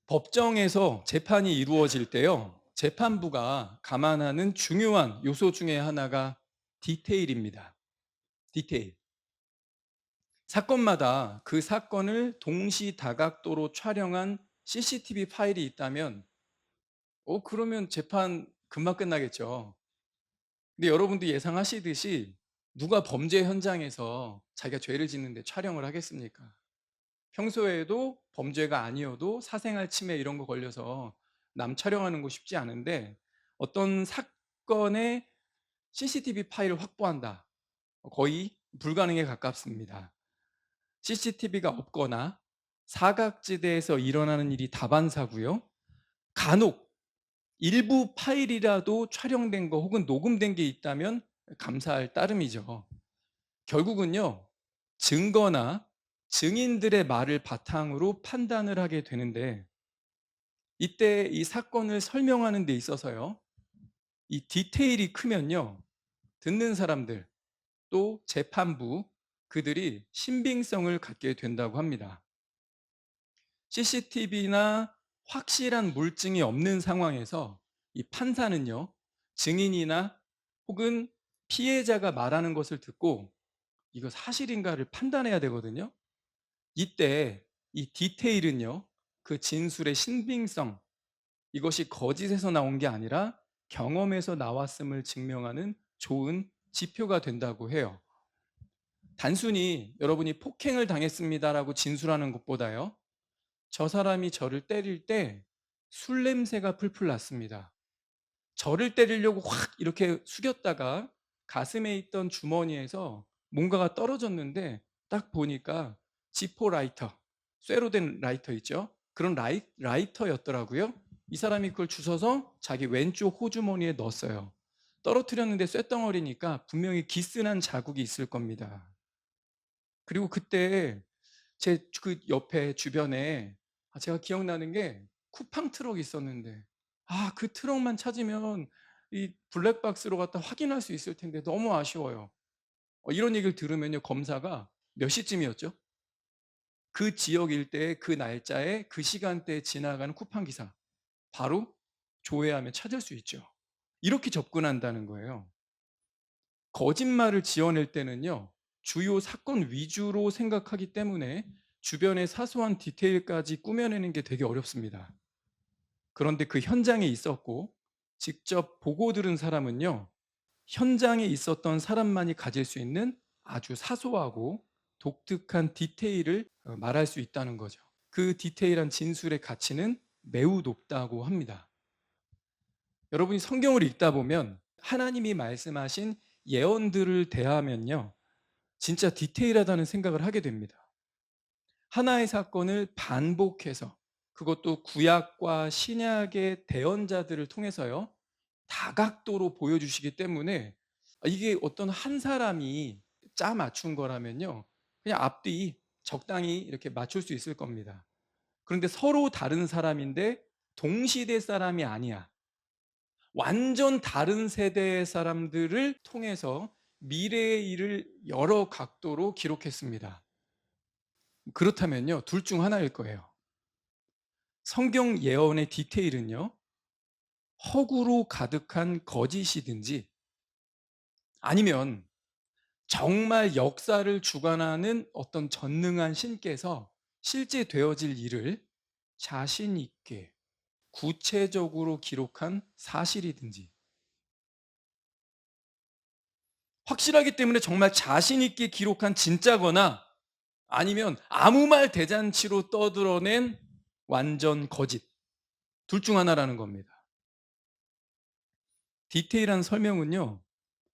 법정에서 재판이 이루어질 때요, 재판부가 감안하는 중요한 요소 중에 하나가 디테일입니다. 디테일. 사건마다 그 사건을 동시다각도로 촬영한 CCTV 파일이 있다면, 그러면 재판 금방 끝나겠죠. 근데 여러분도 예상하시듯이 누가 범죄 현장에서 자기가 죄를 짓는데 촬영을 하겠습니까? 평소에도 범죄가 아니어도 사생활 침해 이런 거 걸려서 남 촬영하는 거 쉽지 않은데, 어떤 사건의 CCTV 파일을 확보한다. 거의 불가능에 가깝습니다. CCTV가 없거나 사각지대에서 일어나는 일이 다반사고요. 간혹 일부 파일이라도 촬영된 거 혹은 녹음된 게 있다면 감사할 따름이죠. 결국은요, 증거나 증인들의 말을 바탕으로 판단을 하게 되는데, 이때 이 사건을 설명하는 데 있어서요, 이 디테일이 크면요, 듣는 사람들 또 재판부, 그들이 신빙성을 갖게 된다고 합니다. CCTV나 확실한 물증이 없는 상황에서 이 판사는요, 증인이나 혹은 피해자가 말하는 것을 듣고 이거 사실인가를 판단해야 되거든요. 이때 이 디테일은요, 그 진술의 신빙성, 이것이 거짓에서 나온 게 아니라 경험에서 나왔음을 증명하는 좋은 지표가 된다고 해요. 단순히 여러분이 폭행을 당했습니다라고 진술하는 것보다요, 저 사람이 저를 때릴 때 술 냄새가 풀풀 났습니다. 저를 때리려고 확 이렇게 숙였다가 가슴에 있던 주머니에서 뭔가가 떨어졌는데 딱 보니까 지포 라이터, 쇠로 된 라이터 있죠? 그런 라이터였더라고요. 이 사람이 그걸 주워서 자기 왼쪽 호주머니에 넣었어요. 떨어뜨렸는데 쇳덩어리니까 분명히 기스난 자국이 있을 겁니다. 그리고 그때 제 그 옆에 주변에, 제가 기억나는 게 쿠팡 트럭이 있었는데, 그 트럭만 찾으면 이 블랙박스로 갖다 확인할 수 있을 텐데 너무 아쉬워요. 이런 얘기를 들으면요, 검사가 몇 시쯤이었죠? 그 지역 일대에 그 날짜에 그 시간대에 지나가는 쿠팡 기사 바로 조회하면 찾을 수 있죠. 이렇게 접근한다는 거예요. 거짓말을 지어낼 때는요, 주요 사건 위주로 생각하기 때문에 주변의 사소한 디테일까지 꾸며내는 게 되게 어렵습니다. 그런데 그 현장에 있었고 직접 보고 들은 사람은요, 현장에 있었던 사람만이 가질 수 있는 아주 사소하고 독특한 디테일을 말할 수 있다는 거죠. 그 디테일한 진술의 가치는 매우 높다고 합니다. 여러분이 성경을 읽다 보면 하나님이 말씀하신 예언들을 대하면요, 진짜 디테일하다는 생각을 하게 됩니다. 하나의 사건을 반복해서, 그것도 구약과 신약의 대언자들을 통해서요, 다각도로 보여주시기 때문에 이게 어떤 한 사람이 짜 맞춘 거라면요, 그냥 앞뒤 적당히 이렇게 맞출 수 있을 겁니다. 그런데 서로 다른 사람인데 동시대 사람이 아니야. 완전 다른 세대의 사람들을 통해서 미래의 일을 여러 각도로 기록했습니다. 그렇다면요, 둘 중 하나일 거예요. 성경 예언의 디테일은요, 허구로 가득한 거짓이든지, 아니면 정말 역사를 주관하는 어떤 전능한 신께서 실제 되어질 일을 자신 있게 구체적으로 기록한 사실이든지, 확실하기 때문에 정말 자신 있게 기록한 진짜거나, 아니면 아무 말 대잔치로 떠들어낸 완전 거짓, 둘 중 하나라는 겁니다. 디테일한 설명은요,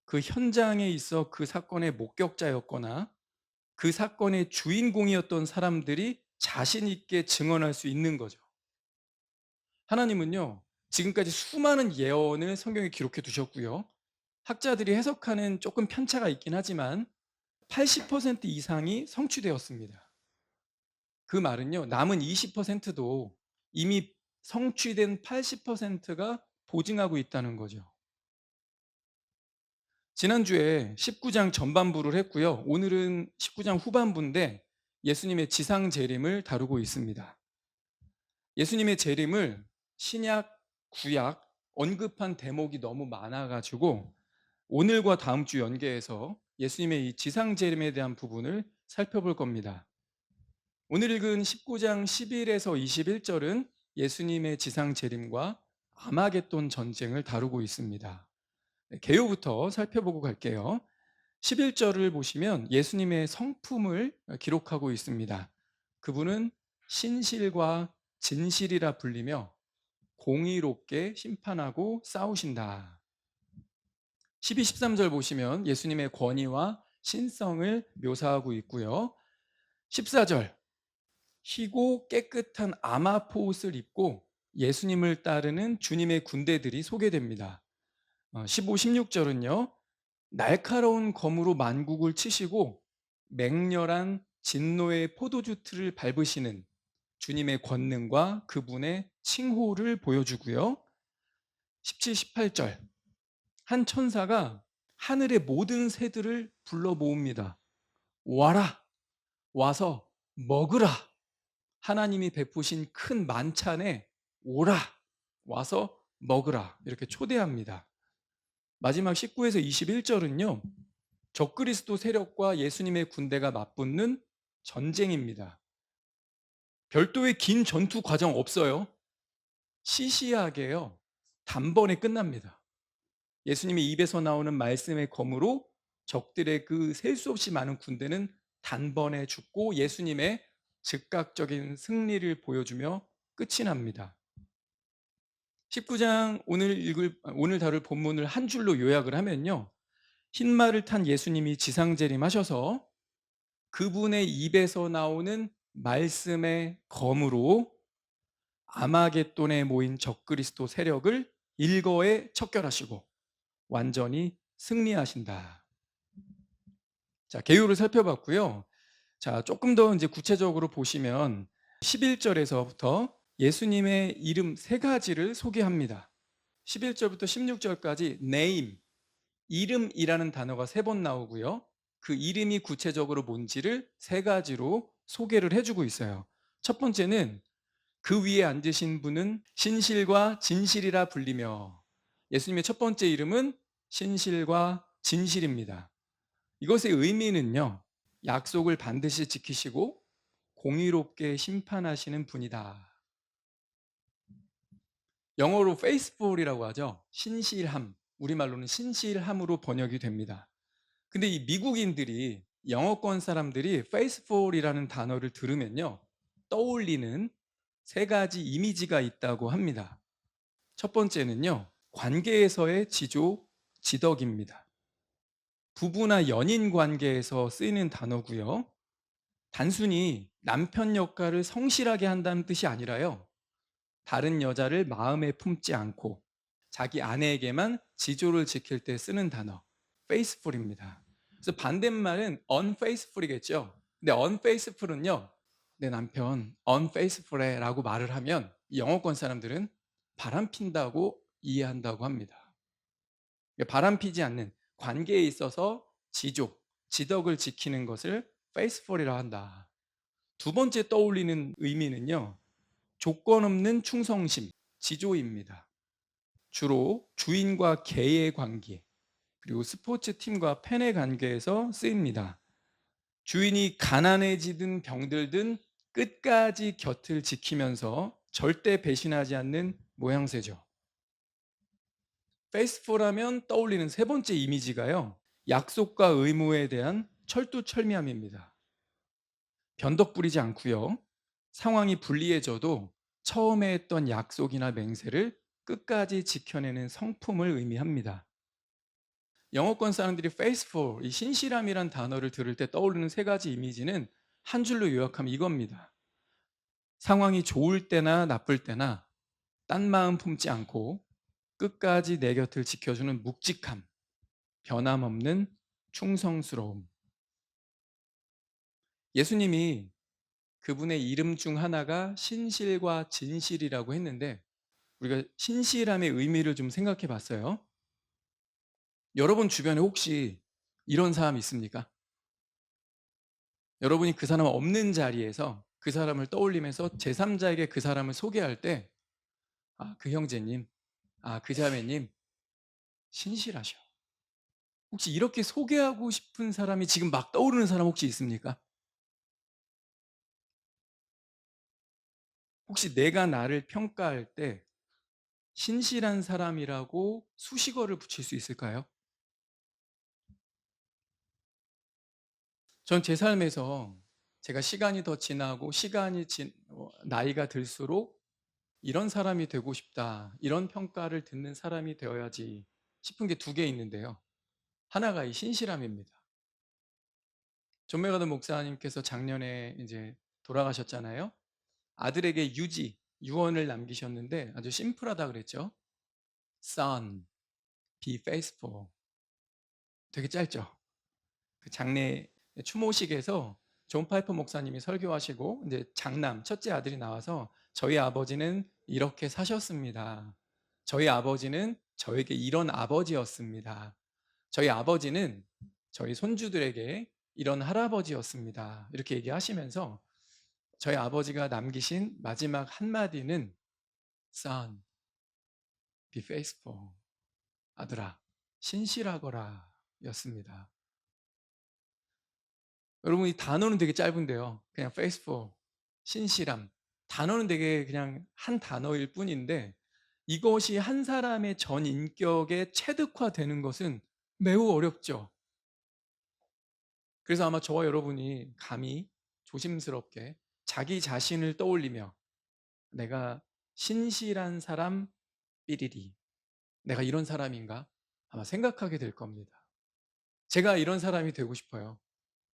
그 현장에 있어 그 사건의 목격자였거나 그 사건의 주인공이었던 사람들이 자신 있게 증언할 수 있는 거죠. 하나님은요, 지금까지 수많은 예언을 성경에 기록해 두셨고요, 학자들이 해석하는 조금 편차가 있긴 하지만 80% 이상이 성취되었습니다. 그 말은요, 남은 20%도 이미 성취된 80%가 보증하고 있다는 거죠. 지난주에 19장 전반부를 했고요, 오늘은 19장 후반부인데 예수님의 지상 재림을 다루고 있습니다. 예수님의 재림을 신약, 구약 언급한 대목이 너무 많아 가지고 오늘과 다음 주 연계해서 예수님의 이 지상 재림에 대한 부분을 살펴볼 겁니다. 오늘 읽은 19장 11에서 21절은 예수님의 지상 재림과 아마겟돈 전쟁을 다루고 있습니다. 개요부터 살펴보고 갈게요. 11절을 보시면 예수님의 성품을 기록하고 있습니다. 그분은 신실과 진실이라 불리며 공의롭게 심판하고 싸우신다. 12, 13절 보시면 예수님의 권위와 신성을 묘사하고 있고요. 14절, 희고 깨끗한 아마포 옷을 입고 예수님을 따르는 주님의 군대들이 소개됩니다. 15, 16절은요. 날카로운 검으로 만국을 치시고 맹렬한 진노의 포도주 틀을 밟으시는 주님의 권능과 그분의 칭호를 보여주고요. 17, 18절, 한 천사가 하늘의 모든 새들을 불러 모읍니다. 와라, 와서 먹으라. 하나님이 베푸신 큰 만찬에 오라, 와서 먹으라. 이렇게 초대합니다. 마지막 19에서 21절은요. 적그리스도 세력과 예수님의 군대가 맞붙는 전쟁입니다. 별도의 긴 전투 과정 없어요. 시시하게요. 단번에 끝납니다. 예수님의 입에서 나오는 말씀의 검으로 적들의 그 셀 수 없이 많은 군대는 단번에 죽고 예수님의 즉각적인 승리를 보여주며 끝이 납니다. 19장 오늘 다룰 본문을 한 줄로 요약을 하면요. 흰말을 탄 예수님이 지상재림하셔서 그분의 입에서 나오는 말씀의 검으로 아마겟돈에 모인 적그리스도 세력을 일거에 척결하시고 완전히 승리하신다. 자, 개요를 살펴봤고요. 자, 조금 더 이제 구체적으로 보시면 11절에서부터 예수님의 이름 세 가지를 소개합니다. 11절부터 16절까지 name, 이름이라는 단어가 세 번 나오고요. 그 이름이 구체적으로 뭔지를 세 가지로 소개를 해주고 있어요. 첫 번째는 그 위에 앉으신 분은 신실과 진실이라 불리며, 예수님의 첫 번째 이름은 신실과 진실입니다. 이것의 의미는요, 약속을 반드시 지키시고 공의롭게 심판하시는 분이다. 영어로 faithful이라고 하죠. 신실함, 우리말로는 신실함으로 번역이 됩니다. 근데 이 미국인들이, 영어권 사람들이 faithful이라는 단어를 들으면요, 떠올리는 세 가지 이미지가 있다고 합니다. 첫 번째는요, 관계에서의 지조, 지덕입니다. 부부나 연인 관계에서 쓰이는 단어고요. 단순히 남편 역할을 성실하게 한다는 뜻이 아니라요, 다른 여자를 마음에 품지 않고 자기 아내에게만 지조를 지킬 때 쓰는 단어, faithful입니다. 그래서 반대말은 unfaithful이겠죠. 근데 unfaithful은요, 내 남편 unfaithful해 라고 말을 하면 영어권 사람들은 바람핀다고 이해한다고 합니다. 바람피지 않는 관계에 있어서 지조, 지덕을 지키는 것을 faithful이라고 한다. 두 번째 떠올리는 의미는요, 조건 없는 충성심, 지조입니다. 주로 주인과 개의 관계, 그리고 스포츠팀과 팬의 관계에서 쓰입니다. 주인이 가난해지든 병들든 끝까지 곁을 지키면서 절대 배신하지 않는 모양새죠. 페이스풀하면 떠올리는 세 번째 이미지가요, 약속과 의무에 대한 철두철미함입니다. 변덕 부리지 않고요, 상황이 불리해져도 처음에 했던 약속이나 맹세를 끝까지 지켜내는 성품을 의미합니다. 영어권 사람들이 faithful, 이 신실함이란 단어를 들을 때 떠오르는 세 가지 이미지는 한 줄로 요약하면 이겁니다. 상황이 좋을 때나 나쁠 때나 딴 마음 품지 않고 끝까지 내 곁을 지켜주는 묵직함, 변함없는 충성스러움. 예수님이 그분의 이름 중 하나가 신실과 진실이라고 했는데, 우리가 신실함의 의미를 좀 생각해 봤어요. 여러분 주변에 혹시 이런 사람 있습니까? 여러분이 그 사람 없는 자리에서 그 사람을 떠올리면서 제3자에게 그 사람을 소개할 때, 아, 그 형제님, 아, 그 자매님, 신실하셔. 혹시 이렇게 소개하고 싶은 사람이 지금 막 떠오르는 사람 혹시 있습니까? 혹시 내가 나를 평가할 때 신실한 사람이라고 수식어를 붙일 수 있을까요? 전 제 삶에서 제가 시간이 더 지나고 나이가 들수록 이런 사람이 되고 싶다, 이런 평가를 듣는 사람이 되어야지 싶은 게 두 개 있는데요. 하나가 이 신실함입니다. 존 메가더 목사님께서 작년에 이제 돌아가셨잖아요. 아들에게 유언을 남기셨는데 아주 심플하다 그랬죠. Son, be faithful. 되게 짧죠. 그 장례 추모식에서 존 파이퍼 목사님이 설교하시고 이제 장남 첫째 아들이 나와서 저희 아버지는 이렇게 사셨습니다. 저희 아버지는 저에게 이런 아버지였습니다. 저희 아버지는 저희 손주들에게 이런 할아버지였습니다. 이렇게 얘기하시면서 저희 아버지가 남기신 마지막 한마디는 Son, be faithful. 아들아, 신실하거라 였습니다. 여러분, 이 단어는 되게 짧은데요. 그냥 faithful, 신실함. 단어는 되게 그냥 한 단어일 뿐인데 이것이 한 사람의 전 인격에 체득화되는 것은 매우 어렵죠. 그래서 아마 저와 여러분이 감히 조심스럽게 자기 자신을 떠올리며 내가 신실한 사람 삐리리, 내가 이런 사람인가? 아마 생각하게 될 겁니다. 제가 이런 사람이 되고 싶어요.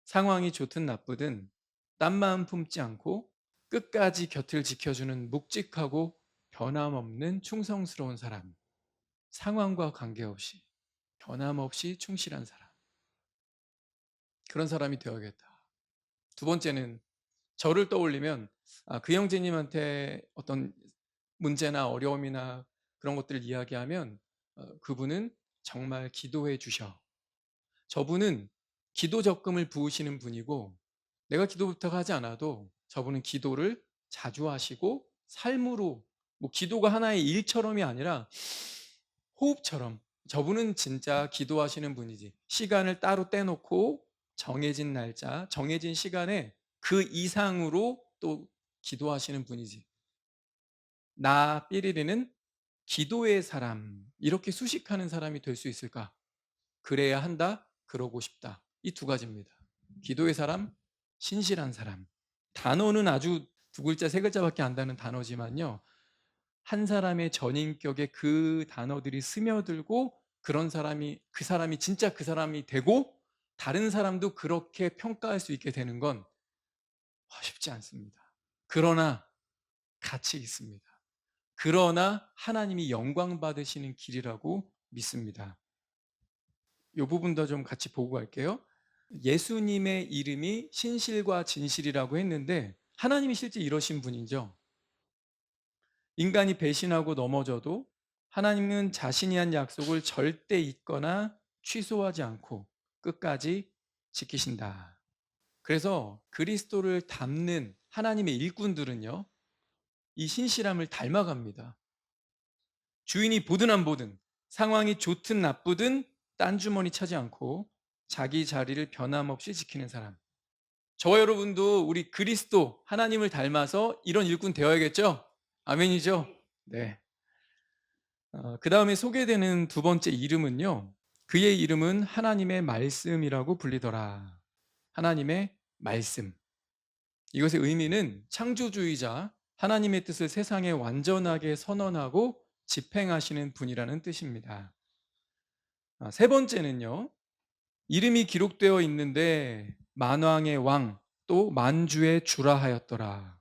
상황이 좋든 나쁘든 딴 마음 품지 않고 끝까지 곁을 지켜주는 묵직하고 변함없는 충성스러운 사람. 상황과 관계없이 변함없이 충실한 사람. 그런 사람이 되어야겠다. 두 번째는 저를 떠올리면 그 형제님한테 어떤 문제나 어려움이나 그런 것들을 이야기하면 그분은 정말 기도해 주셔. 저분은 기도 적금을 부으시는 분이고 내가 기도 부탁하지 않아도 저분은 기도를 자주 하시고 삶으로 뭐 기도가 하나의 일처럼이 아니라 호흡처럼 저분은 진짜 기도하시는 분이지. 시간을 따로 떼놓고 정해진 날짜, 정해진 시간에 그 이상으로 또 기도하시는 분이지. 나 삐리리는 기도의 사람, 이렇게 수식하는 사람이 될 수 있을까? 그래야 한다, 그러고 싶다. 이 두 가지입니다. 기도의 사람, 신실한 사람. 단어는 아주 두 글자, 세 글자밖에 안 되는 단어지만요. 한 사람의 전인격에 그 단어들이 스며들고 그 사람이 진짜 그 사람이 되고 다른 사람도 그렇게 평가할 수 있게 되는 건 쉽지 않습니다. 그러나 가치 있습니다. 그러나 하나님이 영광 받으시는 길이라고 믿습니다. 이 부분도 좀 같이 보고 갈게요. 예수님의 이름이 신실과 진실이라고 했는데 하나님이 실제 이러신 분이죠. 인간이 배신하고 넘어져도 하나님은 자신이 한 약속을 절대 잊거나 취소하지 않고 끝까지 지키신다. 그래서 그리스도를 닮는 하나님의 일꾼들은요, 이 신실함을 닮아갑니다. 주인이 보든 안 보든, 상황이 좋든 나쁘든 딴 주머니 차지 않고 자기 자리를 변함없이 지키는 사람. 저와 여러분도 우리 그리스도 하나님을 닮아서 이런 일꾼 되어야겠죠? 아멘이죠? 네. 그 다음에 소개되는 두 번째 이름은요, 그의 이름은 하나님의 말씀이라고 불리더라. 하나님의 말씀. 이것의 의미는 창조주의자, 하나님의 뜻을 세상에 완전하게 선언하고 집행하시는 분이라는 뜻입니다. 세 번째는요, 이름이 기록되어 있는데 만왕의 왕, 또 만주의 주라 하였더라.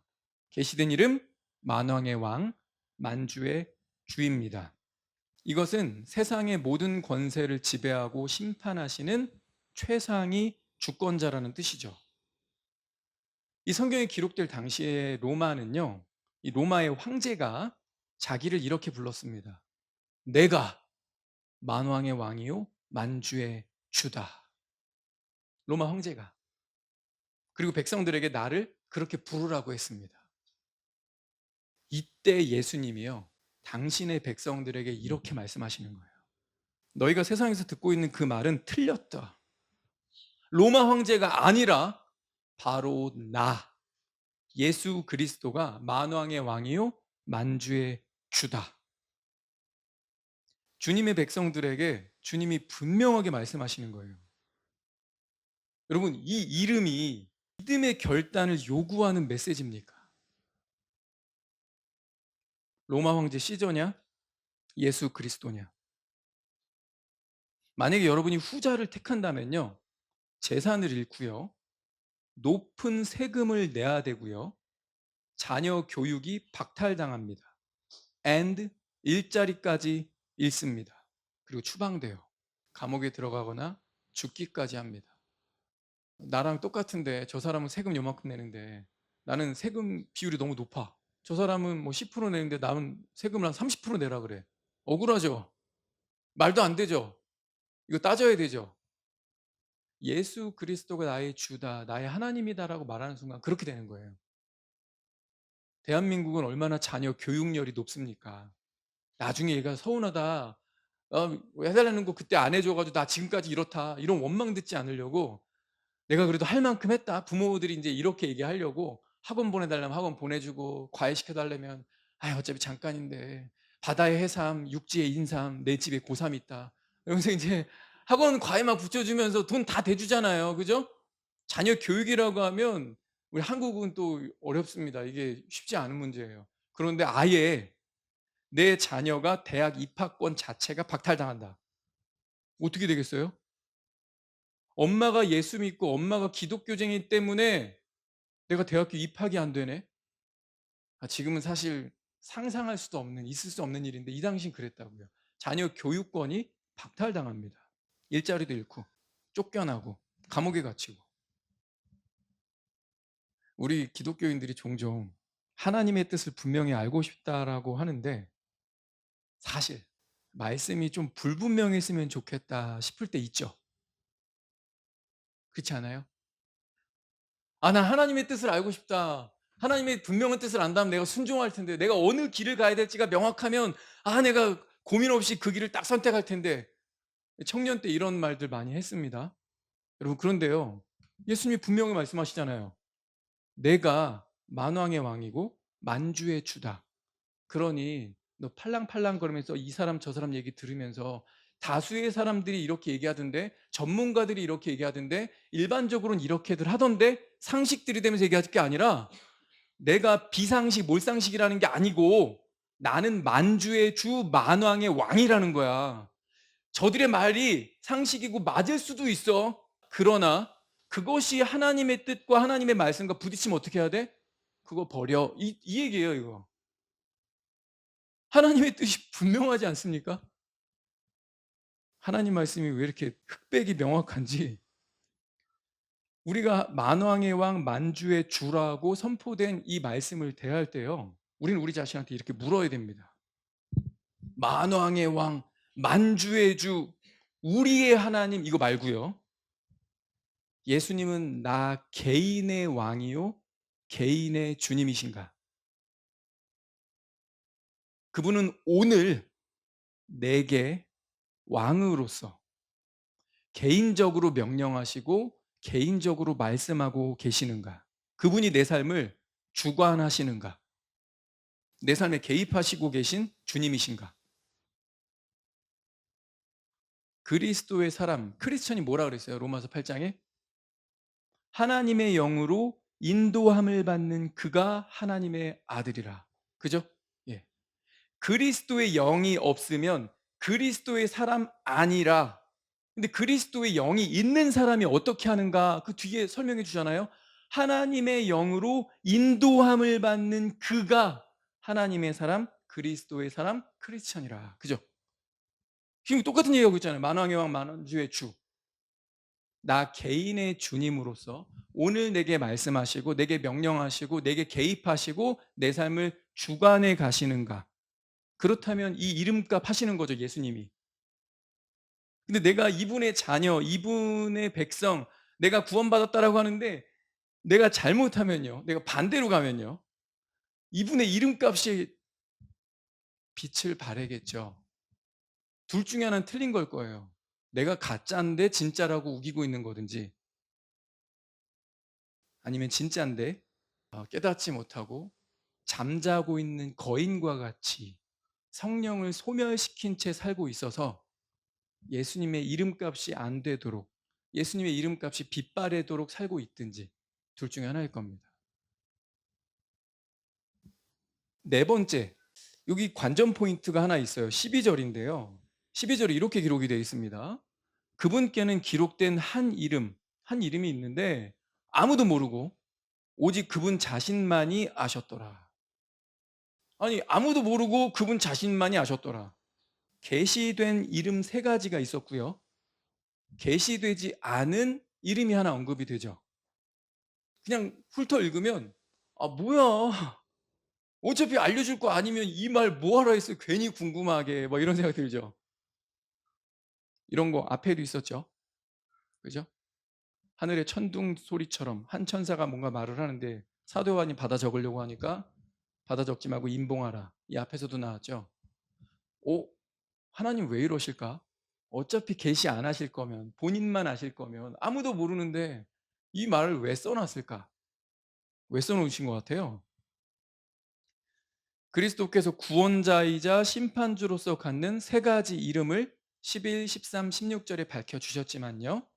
계시된 이름 만왕의 왕, 만주의 주입니다. 이것은 세상의 모든 권세를 지배하고 심판하시는 최상위 주권자라는 뜻이죠. 이 성경에 기록될 당시에 로마는요, 이 로마의 황제가 자기를 이렇게 불렀습니다. 내가 만왕의 왕이요 만주의 주다. 로마 황제가. 그리고 백성들에게 나를 그렇게 부르라고 했습니다. 이때 예수님이요, 당신의 백성들에게 이렇게 말씀하시는 거예요. 너희가 세상에서 듣고 있는 그 말은 틀렸다. 로마 황제가 아니라 바로 나, 예수 그리스도가 만왕의 왕이요 만주의 주다. 주님의 백성들에게 주님이 분명하게 말씀하시는 거예요. 여러분, 이 이름이 믿음의 결단을 요구하는 메시지입니까? 로마 황제 시저냐? 예수 그리스도냐? 만약에 여러분이 후자를 택한다면요, 재산을 잃고요, 높은 세금을 내야 되고요, 자녀 교육이 박탈당합니다. and 일자리까지 잃습니다. 그리고 추방돼요. 감옥에 들어가거나 죽기까지 합니다. 나랑 똑같은데 저 사람은 세금 요만큼 내는데 나는 세금 비율이 너무 높아. 저 사람은 뭐 10% 내는데 나는 세금을 한 30% 내라 그래. 억울하죠? 말도 안 되죠? 이거 따져야 되죠? 예수 그리스도가 나의 주다, 나의 하나님이다라고 말하는 순간 그렇게 되는 거예요. 대한민국은 얼마나 자녀 교육열이 높습니까? 나중에 얘가 서운하다, 해달라는 거 그때 안 해줘가지고 나 지금까지 이렇다, 이런 원망 듣지 않으려고 내가 그래도 할 만큼 했다. 부모들이 이제 이렇게 얘기하려고 학원 보내달라면 학원 보내주고, 과외시켜달라면 어차피 잠깐인데 바다의 해삼, 육지의 인삼, 내 집에 고3 있다. 이러면서 이제 학원 과외만 붙여주면서 돈 다 대주잖아요. 그죠? 자녀 교육이라고 하면 우리 한국은 또 어렵습니다. 이게 쉽지 않은 문제예요. 그런데 아예 내 자녀가 대학 입학권 자체가 박탈당한다. 어떻게 되겠어요? 엄마가 예수 믿고 엄마가 기독교쟁이 때문에 내가 대학교 입학이 안 되네? 지금은 사실 상상할 수도 없는, 있을 수 없는 일인데 이 당시엔 그랬다고요. 자녀 교육권이 박탈당합니다. 일자리도 잃고, 쫓겨나고, 감옥에 갇히고. 우리 기독교인들이 종종 하나님의 뜻을 분명히 알고 싶다라고 하는데, 사실 말씀이 좀 불분명했으면 좋겠다 싶을 때 있죠. 그렇지 않아요? 나 하나님의 뜻을 알고 싶다. 하나님의 분명한 뜻을 안다면 내가 순종할 텐데, 내가 어느 길을 가야 될지가 명확하면 내가 고민 없이 그 길을 딱 선택할 텐데. 청년 때 이런 말들 많이 했습니다. 여러분, 그런데요, 예수님이 분명히 말씀하시잖아요. 내가 만왕의 왕이고 만주의 주다. 그러니 너 팔랑팔랑 거리면서 이 사람 저 사람 얘기 들으면서 다수의 사람들이 이렇게 얘기하던데, 전문가들이 이렇게 얘기하던데, 일반적으로는 이렇게들 하던데, 상식들이 되면서 얘기할 게 아니라 내가 비상식 몰상식이라는 게 아니고 나는 만주의 주 만왕의 왕이라는 거야. 저들의 말이 상식이고 맞을 수도 있어. 그러나 그것이 하나님의 뜻과 하나님의 말씀과 부딪히면 어떻게 해야 돼? 그거 버려. 이 얘기예요, 이거. 하나님의 뜻이 분명하지 않습니까? 하나님 말씀이 왜 이렇게 흑백이 명확한지, 우리가 만왕의 왕 만주의 주라고 선포된 이 말씀을 대할 때요, 우리는 우리 자신한테 이렇게 물어야 됩니다. 만왕의 왕 만주의 주, 우리의 하나님, 이거 말고요, 예수님은 나 개인의 왕이요 개인의 주님이신가? 그분은 오늘 내게 왕으로서 개인적으로 명령하시고 개인적으로 말씀하고 계시는가? 그분이 내 삶을 주관하시는가? 내 삶에 개입하시고 계신 주님이신가? 그리스도의 사람, 크리스천이 뭐라 그랬어요? 로마서 8장에 하나님의 영으로 인도함을 받는 그가 하나님의 아들이라. 그죠? 예. 그리스도의 영이 없으면 그리스도의 사람 아니라. 근데 그리스도의 영이 있는 사람이 어떻게 하는가? 그 뒤에 설명해 주잖아요. 하나님의 영으로 인도함을 받는 그가 하나님의 사람, 그리스도의 사람, 크리스천이라. 그죠? 지금 똑같은 얘기하고 있잖아요. 만왕의 왕, 만주의 주. 나 개인의 주님으로서 오늘 내게 말씀하시고 내게 명령하시고 내게 개입하시고 내 삶을 주관해 가시는가? 그렇다면 이 이름값 하시는 거죠, 예수님이. 근데 내가 이분의 자녀, 이분의 백성, 내가 구원받았다라고 하는데 내가 잘못하면요, 내가 반대로 가면요, 이분의 이름값이 빛을 발하겠죠. 둘 중에 하나는 틀린 걸 거예요. 내가 가짜인데 진짜라고 우기고 있는 거든지, 아니면 진짜인데 깨닫지 못하고 잠자고 있는 거인과 같이 성령을 소멸시킨 채 살고 있어서 예수님의 이름값이 안 되도록, 예수님의 이름값이 빛바래도록 살고 있든지, 둘 중에 하나일 겁니다. 네 번째, 여기 관전 포인트가 하나 있어요. 12절인데요. 12절에 이렇게 기록이 되어 있습니다. 그분께는 기록된 한 이름이 있는데 아무도 모르고 오직 그분 자신만이 아셨더라. 아니, 아무도 모르고 그분 자신만이 아셨더라. 계시된 이름 세 가지가 있었고요. 계시되지 않은 이름이 하나 언급이 되죠. 그냥 훑어 읽으면 뭐야, 어차피 알려줄 거 아니면 이 말 뭐하러 했어요, 괜히 궁금하게, 뭐 이런 생각 들죠. 이런 거 앞에도 있었죠. 그죠? 하늘의 천둥 소리처럼 한 천사가 뭔가 말을 하는데 사도 요한이 받아 적으려고 하니까 받아 적지 말고 임봉하라, 이 앞에서도 나왔죠. 오, 하나님 왜 이러실까? 어차피 계시 안 하실 거면, 본인만 아실 거면 아무도 모르는데 이 말을 왜 써놨을까? 왜 써놓으신 것 같아요? 그리스도께서 구원자이자 심판주로서 갖는 세 가지 이름을 11, 13, 16절에 밝혀주셨지만요,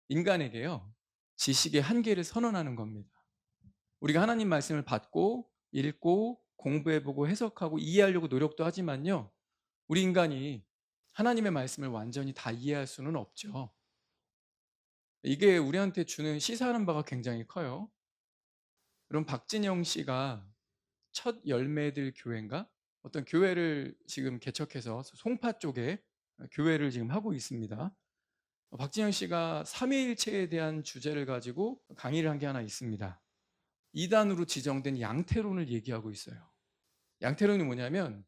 인간에게요, 지식의 한계를 선언하는 겁니다. 우리가 하나님 말씀을 받고 읽고 공부해보고 해석하고 이해하려고 노력도 하지만요, 우리 인간이 하나님의 말씀을 완전히 다 이해할 수는 없죠. 이게 우리한테 주는 시사하는 바가 굉장히 커요. 그럼 박진영 씨가 첫 열매들 교회인가? 어떤 교회를 지금 개척해서 송파 쪽에 교회를 지금 하고 있습니다. 박진영 씨가 삼위일체에 대한 주제를 가지고 강의를 한 게 하나 있습니다. 이단으로 지정된 양태론을 얘기하고 있어요. 양태론이 뭐냐면,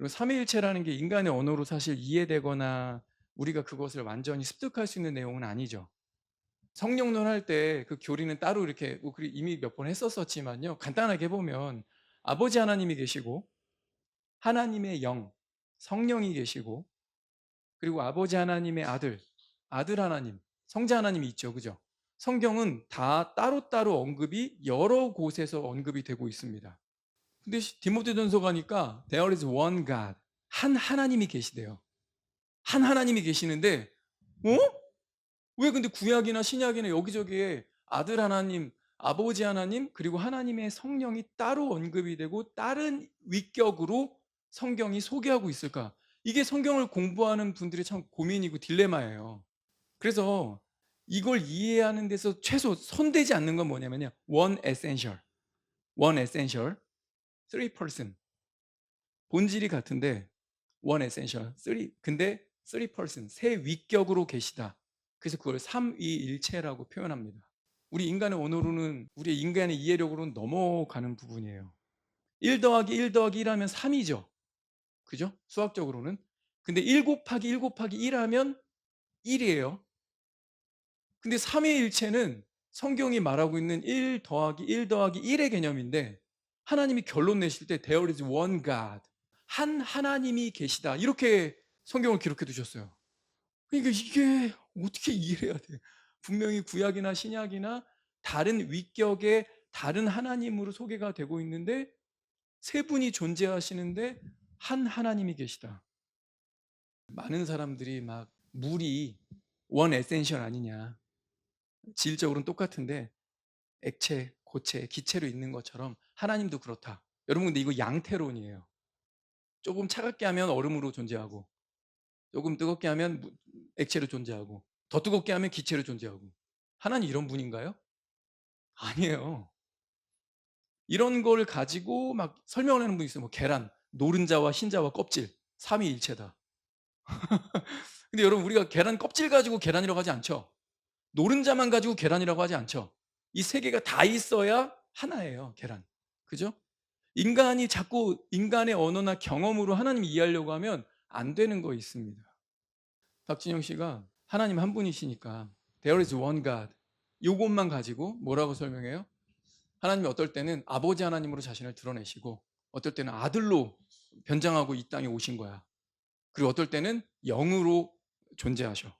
삼위일체라는 게 인간의 언어로 사실 이해되거나 우리가 그것을 완전히 습득할 수 있는 내용은 아니죠. 성령론 할 때 그 교리는 따로 이렇게 이미 몇 번 했었지만요, 간단하게 보면 아버지 하나님이 계시고 하나님의 영, 성령이 계시고, 그리고 아버지 하나님의 아들 하나님, 성자 하나님이 있죠. 그죠? 성경은 다 따로따로 언급이 여러 곳에서 언급이 되고 있습니다. 근데 디모데전서 가니까 There is one God, 한 하나님이 계시대요. 한 하나님이 계시는데, 왜 근데 구약이나 신약이나 여기저기에 아들 하나님, 아버지 하나님, 그리고 하나님의 성령이 따로 언급이 되고 다른 위격으로 성경이 소개하고 있을까? 이게 성경을 공부하는 분들의 참 고민이고 딜레마예요. 그래서 이걸 이해하는 데서 최소 손대지 않는 건 뭐냐면요, one essential, three person. 본질이 같은데 one essential, 근데 three person, 세 위격으로 계시다. 그래서 그걸 삼위일체라고 표현합니다. 우리 인간의 언어로는, 우리 인간의 이해력으로는 넘어가는 부분이에요. 1 더하기 1 더하기 1 하면 3이죠. 그죠? 수학적으로는. 근데 1 곱하기 1 곱하기 1 하면 1이에요. 근데 삼위일체는 성경이 말하고 있는 1 더하기 1 더하기 1의 개념인데, 하나님이 결론 내실 때 There is one God, 한 하나님이 계시다, 이렇게 성경을 기록해 두셨어요. 그러니까 이게 어떻게 이해해야 돼? 분명히 구약이나 신약이나 다른 위격의 다른 하나님으로 소개가 되고 있는데, 세 분이 존재하시는데 한 하나님이 계시다. 많은 사람들이 막 물이 원 에센셜 아니냐, 질적으로는 똑같은데 액체, 고체, 기체로 있는 것처럼 하나님도 그렇다. 여러분, 근데 이거 양태론이에요. 조금 차갑게 하면 얼음으로 존재하고, 조금 뜨겁게 하면 액체로 존재하고, 더 뜨겁게 하면 기체로 존재하고. 하나님 이런 분인가요? 아니에요. 이런 걸 가지고 막 설명을 하는 분이 있어요. 뭐 계란, 노른자와 흰자와 껍질, 삼위일체다. 근데 여러분, 우리가 계란 껍질 가지고 계란이라고 하지 않죠. 노른자만 가지고 계란이라고 하지 않죠. 이 세 개가 다 있어야 하나예요, 계란. 그죠? 인간이 자꾸 인간의 언어나 경험으로 하나님 이해하려고 하면 안 되는 거 있습니다. 박진영 씨가 하나님 한 분이시니까 There is one God, 요것만 가지고 뭐라고 설명해요? 하나님이 어떨 때는 아버지 하나님으로 자신을 드러내시고 어떨 때는 아들로 변장하고 이 땅에 오신 거야. 그리고 어떨 때는 영으로 존재하셔.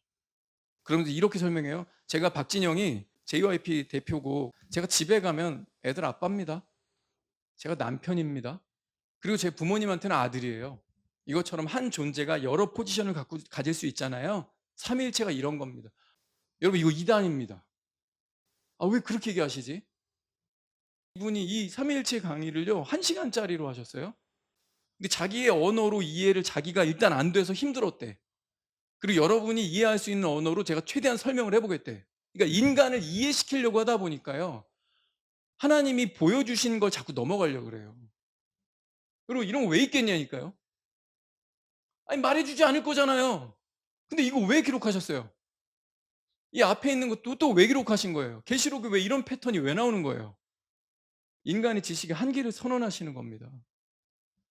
그러면서 이렇게 설명해요. 제가 박진영이 JYP 대표고 제가 집에 가면 애들 아빠입니다. 제가 남편입니다. 그리고 제 부모님한테는 아들이에요. 이것처럼 한 존재가 여러 포지션을 가질 수 있잖아요. 삼위일체가 이런 겁니다. 여러분 이거 이단입니다. 아, 왜 그렇게 얘기하시지? 이분이 이 삼위일체 강의를요 1시간짜리로 하셨어요. 근데 자기의 언어로 이해를 자기가 일단 안 돼서 힘들었대. 그리고 여러분이 이해할 수 있는 언어로 제가 최대한 설명을 해보겠대. 그러니까 인간을 이해시키려고 하다 보니까요 하나님이 보여주신 걸 자꾸 넘어가려고 그래요. 그리고 이런 거 왜 있겠냐니까요. 아니 말해주지 않을 거잖아요. 근데 이거 왜 기록하셨어요? 이 앞에 있는 것도 또 왜 기록하신 거예요? 계시록에 왜 이런 패턴이 왜 나오는 거예요? 인간의 지식의 한계를 선언하시는 겁니다.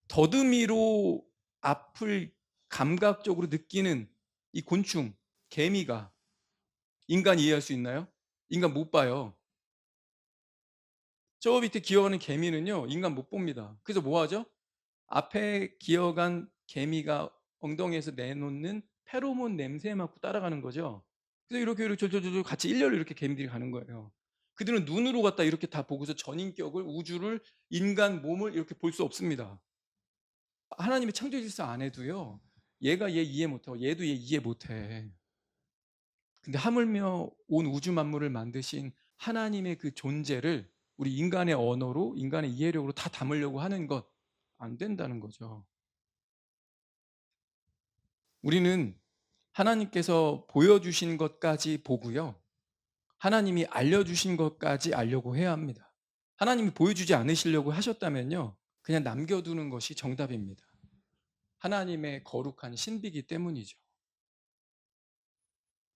더듬이로 앞을 감각적으로 느끼는 이 곤충, 개미가 인간 이해할 수 있나요? 인간 못 봐요. 저 밑에 기어가는 개미는요, 인간 못 봅니다. 그래서 뭐 하죠? 앞에 기어간 개미가 엉덩이에서 내놓는 페로몬 냄새에 맡고 따라가는 거죠. 그래서 이렇게 저저저 같이 일렬로 이렇게 개미들이 가는 거예요. 그들은 눈으로 갖다 이렇게 다 보고서 전인격을, 우주를, 인간 몸을 이렇게 볼 수 없습니다. 하나님의 창조 질서 안에도요. 얘가 얘 이해 못하고 얘도 얘 이해 못해. 근데 하물며 온 우주 만물을 만드신 하나님의 그 존재를 우리 인간의 언어로, 인간의 이해력으로 다 담으려고 하는 것 안 된다는 거죠. 우리는 하나님께서 보여주신 것까지 보고요. 하나님이 알려주신 것까지 알려고 해야 합니다. 하나님이 보여주지 않으시려고 하셨다면요. 그냥 남겨두는 것이 정답입니다. 하나님의 거룩한 신비이기 때문이죠.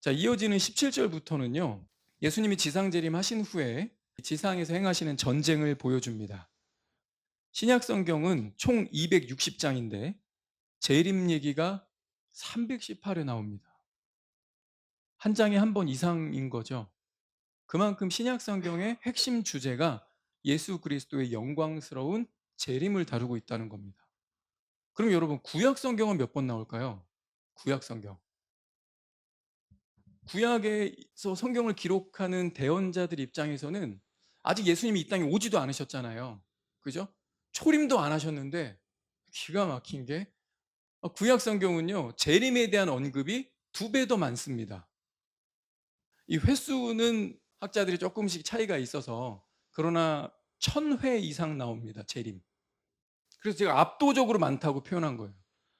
자, 이어지는 17절부터는요. 예수님이 지상 재림하신 후에 지상에서 행하시는 전쟁을 보여줍니다. 신약 성경은 총 260장인데 재림 얘기가 318회 나옵니다. 한 장에 한 번 이상인 거죠. 그만큼 신약 성경의 핵심 주제가 예수 그리스도의 영광스러운 재림을 다루고 있다는 겁니다. 그럼 여러분 구약 성경은 몇 번 나올까요? 구약 성경. 구약에서 성경을 기록하는 대언자들 입장에서는 아직 예수님이 이 땅에 오지도 않으셨잖아요. 그죠? 초림도 안 하셨는데 기가 막힌 게 구약 성경은요. 재림에 대한 언급이 2배 더 많습니다. 이 횟수는 학자들이 조금씩 차이가 있어서 그러나 1000회 이상 나옵니다. 재림. 그래서 제가 압도적으로 많다고 표현한 거예요.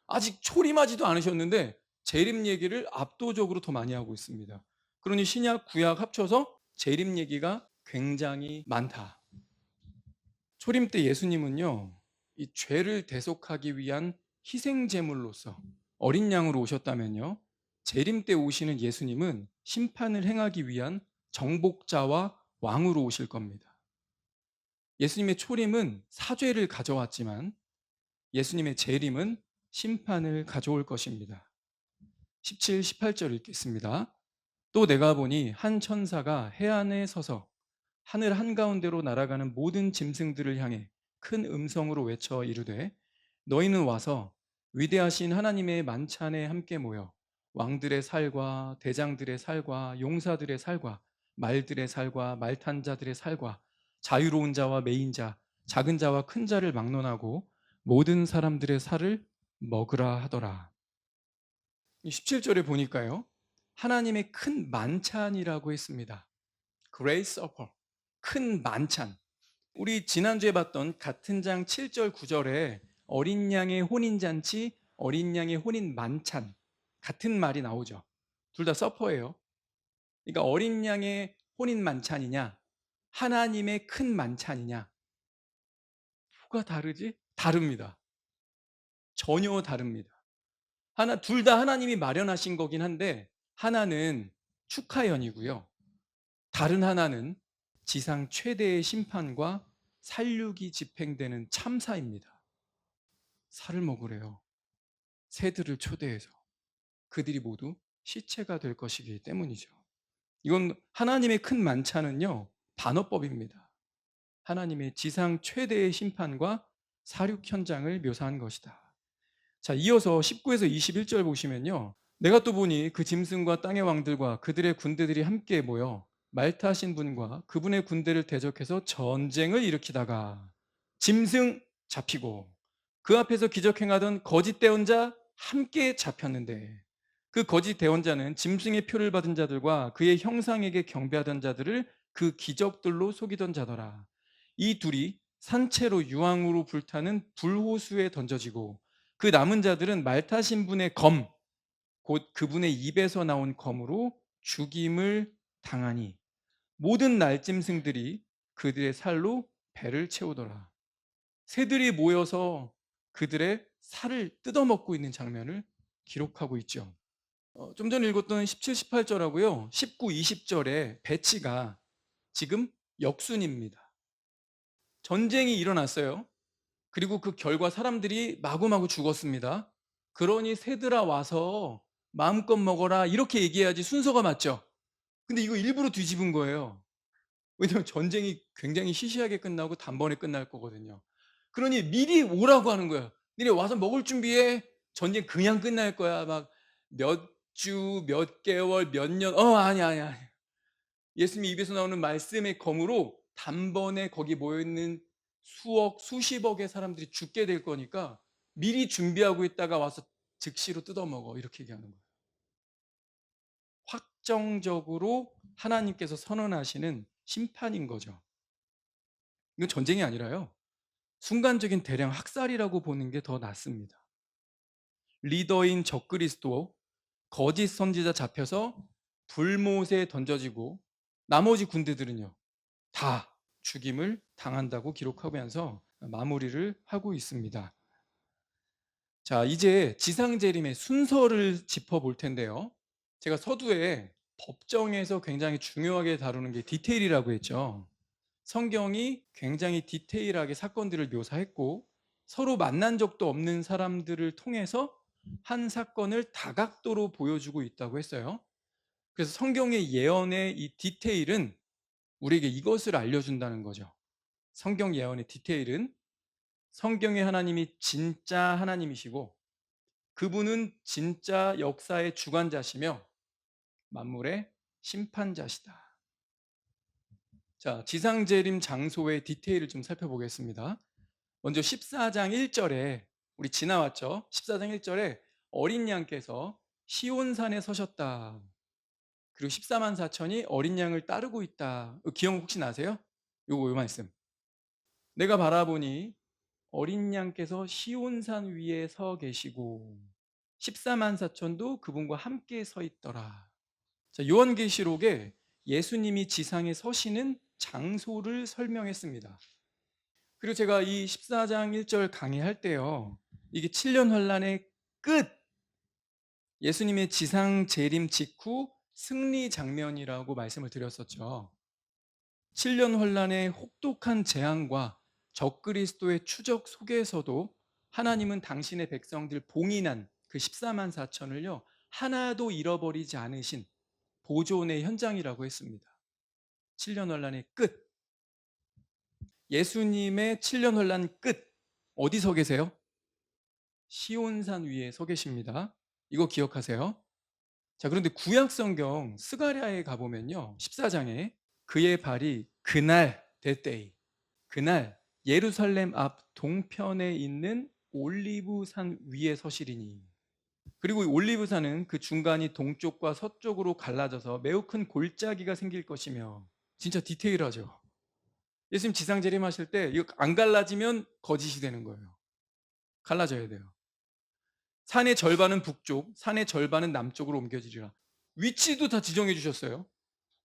아직 초림하지도 않으셨는데 재림 얘기를 압도적으로 더 많이 하고 있습니다. 그러니 신약, 구약 합쳐서 재림 얘기가 굉장히 많다. 초림 때 예수님은요, 이 죄를 대속하기 위한 희생 제물로서 어린 양으로 오셨다면요, 재림 때 오시는 예수님은 심판을 행하기 위한 정복자와 왕으로 오실 겁니다. 예수님의 초림은 사죄를 가져왔지만 예수님의 재림은 심판을 가져올 것입니다. 17, 18절 읽겠습니다. 또 내가 보니 한 천사가 해안에 서서 하늘 한가운데로 날아가는 모든 짐승들을 향해 큰 음성으로 외쳐 이르되 너희는 와서 위대하신 하나님의 만찬에 함께 모여 왕들의 살과 대장들의 살과 용사들의 살과 말들의 살과 말탄 자들의 살과 자유로운 자와 매인 자 작은 자와 큰 자를 막론하고 모든 사람들의 살을 먹으라 하더라. 17절에 보니까요. 하나님의 큰 만찬이라고 했습니다. Great Supper. 큰 만찬. 우리 지난주에 봤던 같은 장 7절 9절에 어린 양의 혼인 잔치, 어린 양의 혼인 만찬 같은 말이 나오죠. 둘 다 서퍼예요. 그러니까 어린 양의 혼인 만찬이냐, 하나님의 큰 만찬이냐, 뭐가 다르지? 다릅니다. 전혀 다릅니다. 둘 다 하나님이 마련하신 거긴 한데 하나는 축하연이고요. 다른 하나는 지상 최대의 심판과 살육이 집행되는 참사입니다. 살을 먹으래요. 새들을 초대해서 그들이 모두 시체가 될 것이기 때문이죠. 이건 하나님의 큰 만찬은요, 반어법입니다. 하나님의 지상 최대의 심판과 사륙 현장을 묘사한 것이다. 자, 이어서 19에서 21절 보시면요. 내가 또 보니 그 짐승과 땅의 왕들과 그들의 군대들이 함께 모여 말 타신 분과 그분의 군대를 대적해서 전쟁을 일으키다가 짐승 잡히고 그 앞에서 기적 행하던 거짓 대언자 함께 잡혔는데 그 거짓 대언자는 짐승의 표를 받은 자들과 그의 형상에게 경배하던 자들을 그 기적들로 속이던 자더라. 이 둘이 산채로 유황으로 불타는 불호수에 던져지고 그 남은 자들은 말 타신 분의 검, 곧 그분의 입에서 나온 검으로 죽임을 당하니 모든 날짐승들이 그들의 살로 배를 채우더라. 새들이 모여서 그들의 살을 뜯어먹고 있는 장면을 기록하고 있죠. 좀 전에 읽었던 17, 18절하고요. 19, 20절의 배치가 지금 역순입니다. 전쟁이 일어났어요. 그리고 그 결과 사람들이 마구마구 죽었습니다. 그러니 새들아 와서 마음껏 먹어라 이렇게 얘기해야지 순서가 맞죠. 근데 이거 일부러 뒤집은 거예요. 왜냐하면 전쟁이 굉장히 시시하게 끝나고 단번에 끝날 거거든요. 그러니 미리 오라고 하는 거예요. 니네 와서 먹을 준비해. 전쟁 그냥 끝날 거야. 막 몇 주, 몇 개월, 몇 년. 아니야. 예수님 입에서 나오는 말씀의 검으로 단번에 거기 모여있는 수억, 수십억의 사람들이 죽게 될 거니까 미리 준비하고 있다가 와서 즉시로 뜯어먹어. 이렇게 얘기하는 거예요. 확정적으로 하나님께서 선언하시는 심판인 거죠. 이건 전쟁이 아니라요. 순간적인 대량 학살이라고 보는 게 더 낫습니다. 리더인 적그리스도, 거짓 선지자 잡혀서 불못에 던져지고 나머지 군대들은요. 다 죽임을 당한다고 기록하면서 마무리를 하고 있습니다. 자, 이제 지상재림의 순서를 짚어볼 텐데요. 제가 서두에 법정에서 굉장히 중요하게 다루는 게 디테일이라고 했죠. 성경이 굉장히 디테일하게 사건들을 묘사했고 서로 만난 적도 없는 사람들을 통해서 한 사건을 다각도로 보여주고 있다고 했어요. 그래서 성경의 예언의 이 디테일은 우리에게 이것을 알려준다는 거죠. 성경 예언의 디테일은 성경의 하나님이 진짜 하나님이시고 그분은 진짜 역사의 주관자시며 만물의 심판자시다. 자, 지상재림 장소의 디테일을 좀 살펴보겠습니다. 먼저 14장 1절에 우리 지나왔죠. 14장 1절에 어린 양께서 시온산에 서셨다. 그리고 14만 4천이 어린 양을 따르고 있다. 기억 혹시 나세요? 요 말씀. 내가 바라보니 어린 양께서 시온산 위에 서 계시고 14만 4천도 그분과 함께 서 있더라. 자, 요한계시록에 예수님이 지상에 서시는 장소를 설명했습니다. 그리고 제가 이 14장 1절 강의할 때요. 이게 7년 환란의 끝, 예수님의 지상 재림 직후 승리 장면이라고 말씀을 드렸었죠. 7년 환란의 혹독한 재앙과 적그리스도의 추적 속에서도 하나님은 당신의 백성들 봉인한 그 14만 4천을요. 하나도 잃어버리지 않으신 보존의 현장이라고 했습니다. 7년 환란의 끝. 예수님의 7년 환란 끝. 어디 서 계세요? 시온산 위에 서 계십니다. 이거 기억하세요. 자, 그런데 구약 성경 스가랴에 가보면요. 14장에 그의 발이 그날 that day, 그날 예루살렘 앞 동편에 있는 올리브산 위에 서시리니. 그리고 이 올리브산은 그 중간이 동쪽과 서쪽으로 갈라져서 매우 큰 골짜기가 생길 것이며, 진짜 디테일하죠. 예수님 지상 재림하실 때 이거 안 갈라지면 거짓이 되는 거예요. 갈라져야 돼요. 산의 절반은 북쪽, 산의 절반은 남쪽으로 옮겨지리라. 위치도 다 지정해 주셨어요.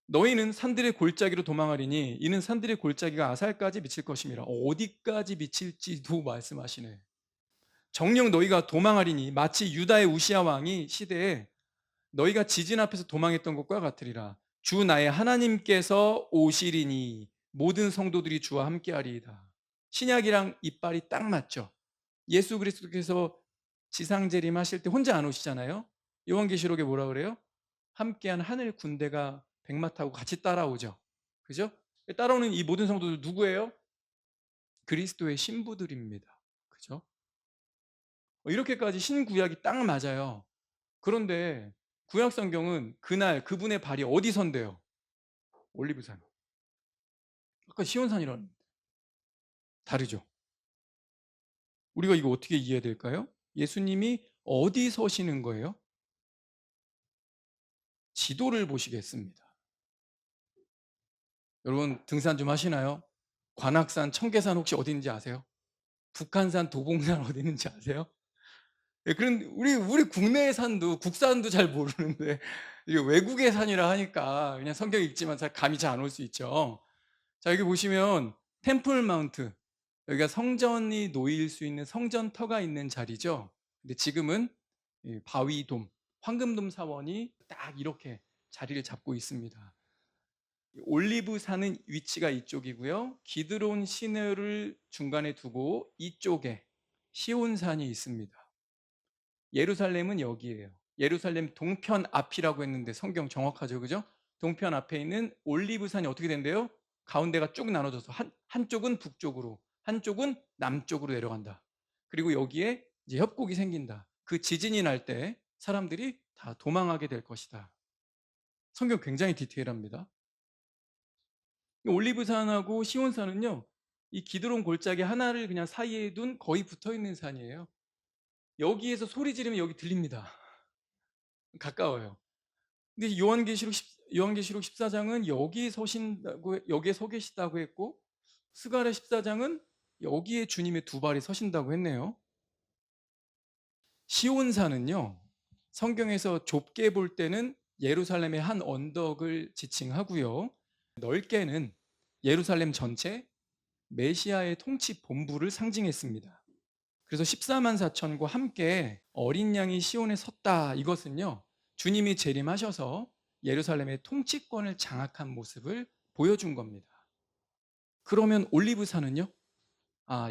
너희는 산들의 골짜기로 도망하리니 이는 산들의 골짜기가 아살까지 미칠 것임이라. 어디까지 미칠지도 말씀하시네. 정녕 너희가 도망하리니 마치 유다의 우시아 왕이 시대에 너희가 지진 앞에서 도망했던 것과 같으리라. 주 나의 하나님께서 오시리니 모든 성도들이 주와 함께하리이다. 신약이랑 이빨이 딱 맞죠. 예수 그리스도께서 지상재림하실 때 혼자 안 오시잖아요. 요한계시록에 뭐라 그래요? 함께한 하늘 군대가 백마 타고 같이 따라오죠. 그죠? 따라오는 이 모든 성도들 누구예요? 그리스도의 신부들입니다. 그죠? 이렇게까지 신구약이 딱 맞아요. 그런데 구약 성경은 그날 그분의 발이 어디 선대요? 올리브산. 아까 시온산이라는 다르죠. 우리가 이거 어떻게 이해해야 될까요? 예수님이 어디 서시는 거예요? 지도를 보시겠습니다. 여러분 등산 좀 하시나요? 관악산, 청계산 혹시 어디 있는지 아세요? 북한산, 도봉산 어디 있는지 아세요? 예, 그런 우리 국내의 산도 국산도 잘 모르는데 이게 외국의 산이라 하니까 그냥 성경 읽지만 감이 잘 안 올 수 있죠. 자, 여기 보시면 템플 마운트, 여기가 성전이 놓일 수 있는 성전터가 있는 자리죠. 근데 지금은 이 바위돔, 황금돔 사원이 딱 이렇게 자리를 잡고 있습니다. 올리브 산은 위치가 이쪽이고요. 기드론 시내를 중간에 두고 이쪽에 시온산이 있습니다. 예루살렘은 여기예요. 예루살렘 동편 앞이라고 했는데 성경 정확하죠, 그죠? 동편 앞에 있는 올리브산이 어떻게 된대요? 가운데가 쭉 나눠져서 한쪽은 북쪽으로, 한쪽은 남쪽으로 내려간다. 그리고 여기에 이제 협곡이 생긴다. 그 지진이 날 때 사람들이 다 도망하게 될 것이다. 성경 굉장히 디테일합니다. 올리브산하고 시온산은요, 이 기드론 골짜기 하나를 그냥 사이에 둔 거의 붙어 있는 산이에요. 여기에서 소리 지르면 여기 들립니다. 가까워요. 근데 요한계시록 14장은 여기 서신다고, 여기에 서 계시다고 했고, 스가랴 14장은 여기에 주님의 두 발이 서신다고 했네요. 시온산은요, 성경에서 좁게 볼 때는 예루살렘의 한 언덕을 지칭하고요, 넓게는 예루살렘 전체 메시아의 통치 본부를 상징했습니다. 그래서 14만 4천과 함께 어린 양이 시온에 섰다, 이것은요, 주님이 재림하셔서 예루살렘의 통치권을 장악한 모습을 보여준 겁니다. 그러면 올리브산은요?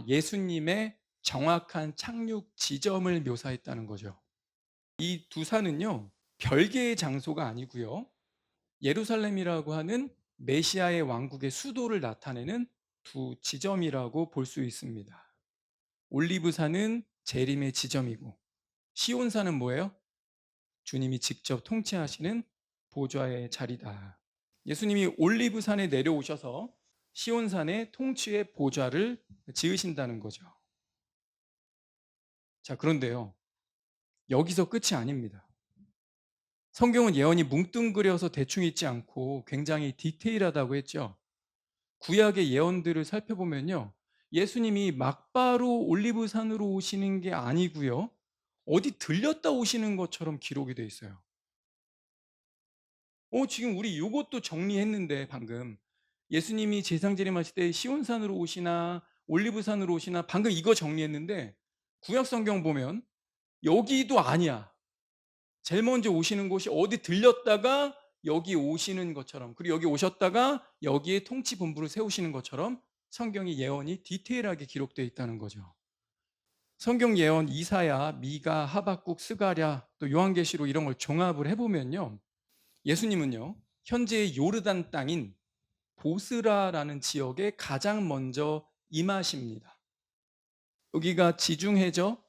예수님의 정확한 착륙 지점을 묘사했다는 거죠. 이 두 산은요, 별개의 장소가 아니고요, 예루살렘이라고 하는 메시아의 왕국의 수도를 나타내는 두 지점이라고 볼 수 있습니다. 올리브산은 재림의 지점이고, 시온산은 뭐예요? 주님이 직접 통치하시는 보좌의 자리다. 예수님이 올리브산에 내려오셔서 시온산의 통치의 보좌를 지으신다는 거죠. 자, 그런데요, 여기서 끝이 아닙니다. 성경은 예언이 뭉뚱그려서 대충 있지 않고 굉장히 디테일하다고 했죠. 구약의 예언들을 살펴보면요, 예수님이 막바로 올리브산으로 오시는 게 아니고요, 어디 들렸다 오시는 것처럼 기록이 돼 있어요. 지금 우리 이것도 정리했는데 방금 예수님이 재상재림하실 때 시온산으로 오시나 올리브산으로 오시나 방금 이거 정리했는데, 구약 성경 보면 여기도 아니야. 제일 먼저 오시는 곳이 어디 들렸다가 여기 오시는 것처럼, 그리고 여기 오셨다가 여기에 통치 본부를 세우시는 것처럼 성경의 예언이 디테일하게 기록되어 있다는 거죠. 성경 예언 이사야, 미가, 하박국, 스가랴, 또 요한계시록 이런 걸 종합을 해보면요, 예수님은요, 현재의 요르단 땅인 보스라라는 지역에 가장 먼저 임하십니다. 여기가 지중해죠.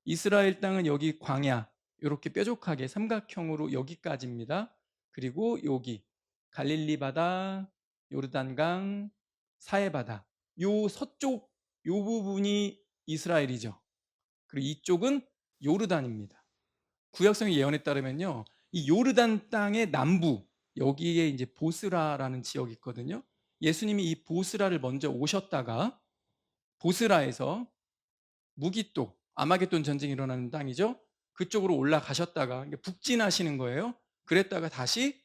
이스라엘 땅은 여기 광야, 이렇게 뾰족하게 삼각형으로 여기까지입니다. 그리고 여기 갈릴리 바다, 요르단강, 사해 바다, 요 서쪽 요 부분이 이스라엘이죠. 그리고 이쪽은 요르단입니다. 구약성의 예언에 따르면요, 이 요르단 땅의 남부, 여기에 이제 보스라라는 지역이 있거든요. 예수님이 이 보스라를 먼저 오셨다가 보스라에서 무기또, 아마겟돈 전쟁이 일어나는 땅이죠. 그쪽으로 올라가셨다가 북진하시는 거예요. 그랬다가 다시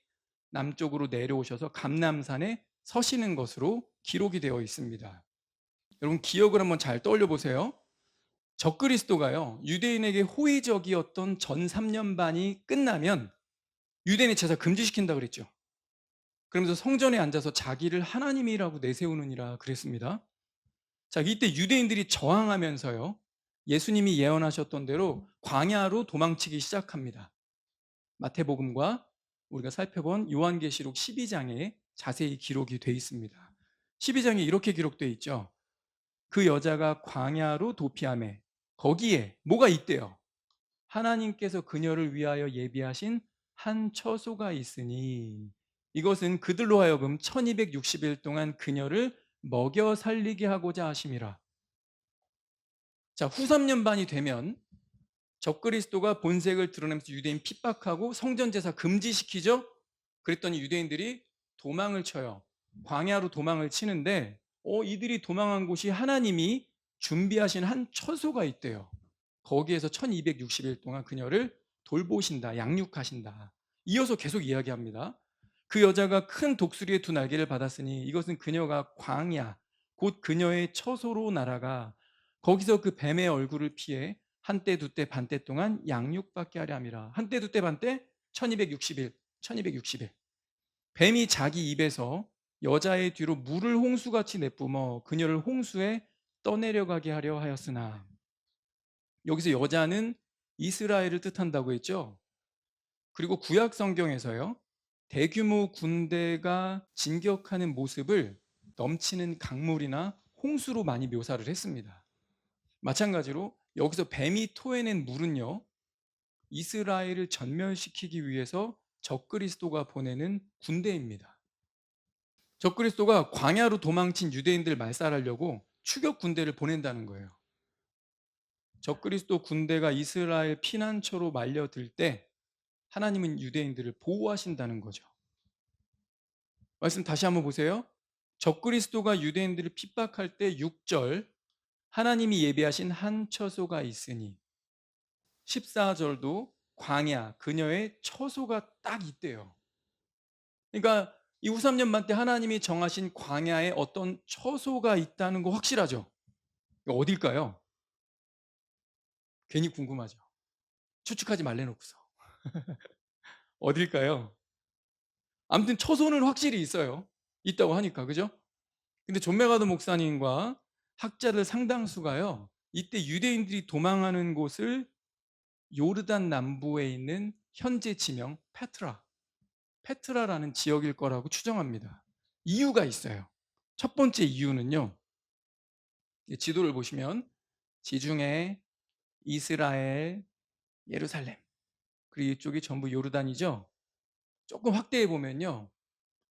남쪽으로 내려오셔서 감람산에 서시는 것으로 기록이 되어 있습니다. 여러분 기억을 한번 잘 떠올려 보세요. 적그리스도가요, 유대인에게 호의적이었던 전 3년 반이 끝나면 유대인의 제사 금지시킨다 그랬죠. 그러면서 성전에 앉아서 자기를 하나님이라고 내세우느니라 그랬습니다. 자, 이때 유대인들이 저항하면서요, 예수님이 예언하셨던 대로 광야로 도망치기 시작합니다. 마태복음과 우리가 살펴본 요한계시록 12장에 자세히 기록이 되어 있습니다. 12장에 이렇게 기록되어 있죠. 그 여자가 광야로 도피하매 거기에 뭐가 있대요? 하나님께서 그녀를 위하여 예비하신 한 처소가 있으니 이것은 그들로 하여금 1260일 동안 그녀를 먹여 살리게 하고자 하심이라. 자, 후 3년 반이 되면 적그리스도가 본색을 드러내면서 유대인 핍박하고 성전 제사 금지시키죠. 그랬더니 유대인들이 도망을 쳐요. 광야로 도망을 치는데 이들이 도망한 곳이 하나님이 준비하신 한 처소가 있대요. 거기에서 1260일 동안 그녀를 돌보신다, 양육하신다. 이어서 계속 이야기합니다. 그 여자가 큰 독수리의 두 날개를 받았으니 이것은 그녀가 광야, 곧 그녀의 처소로 날아가 거기서 그 뱀의 얼굴을 피해 한때 두때 반때 동안 양육받게 하려 함이라. 한때 두때 반때 1260일, 1260일. 뱀이 자기 입에서 여자의 뒤로 물을 홍수같이 내뿜어 그녀를 홍수에 떠내려가게 하려 하였으나, 여기서 여자는 이스라엘을 뜻한다고 했죠. 그리고 구약 성경에서요, 대규모 군대가 진격하는 모습을 넘치는 강물이나 홍수로 많이 묘사를 했습니다. 마찬가지로 여기서 뱀이 토해낸 물은요, 이스라엘을 전멸시키기 위해서 적그리스도가 보내는 군대입니다. 적그리스도가 광야로 도망친 유대인들 말살하려고 추격 군대를 보낸다는 거예요. 적그리스도 군대가 이스라엘 피난처로 말려들 때 하나님은 유대인들을 보호하신다는 거죠. 말씀 다시 한번 보세요. 적그리스도가 유대인들을 핍박할 때 6절, 하나님이 예비하신 한 처소가 있으니, 14절도 광야, 그녀의 처소가 딱 있대요. 그러니까 이 후 3년 반 때 하나님이 정하신 광야에 어떤 처소가 있다는 거 확실하죠? 어딜까요? 괜히 궁금하죠? 추측하지 말래놓고서. 어딜까요? 아무튼 처소는 확실히 있어요. 있다고 하니까, 그죠? 근데 존 메가더 목사님과 학자들 상당수가요, 이때 유대인들이 도망하는 곳을 요르단 남부에 있는 현재 지명 페트라라는 지역일 거라고 추정합니다. 이유가 있어요. 첫 번째 이유는요, 지도를 보시면 지중해, 이스라엘, 예루살렘, 그리고 이쪽이 전부 요르단이죠. 조금 확대해 보면요,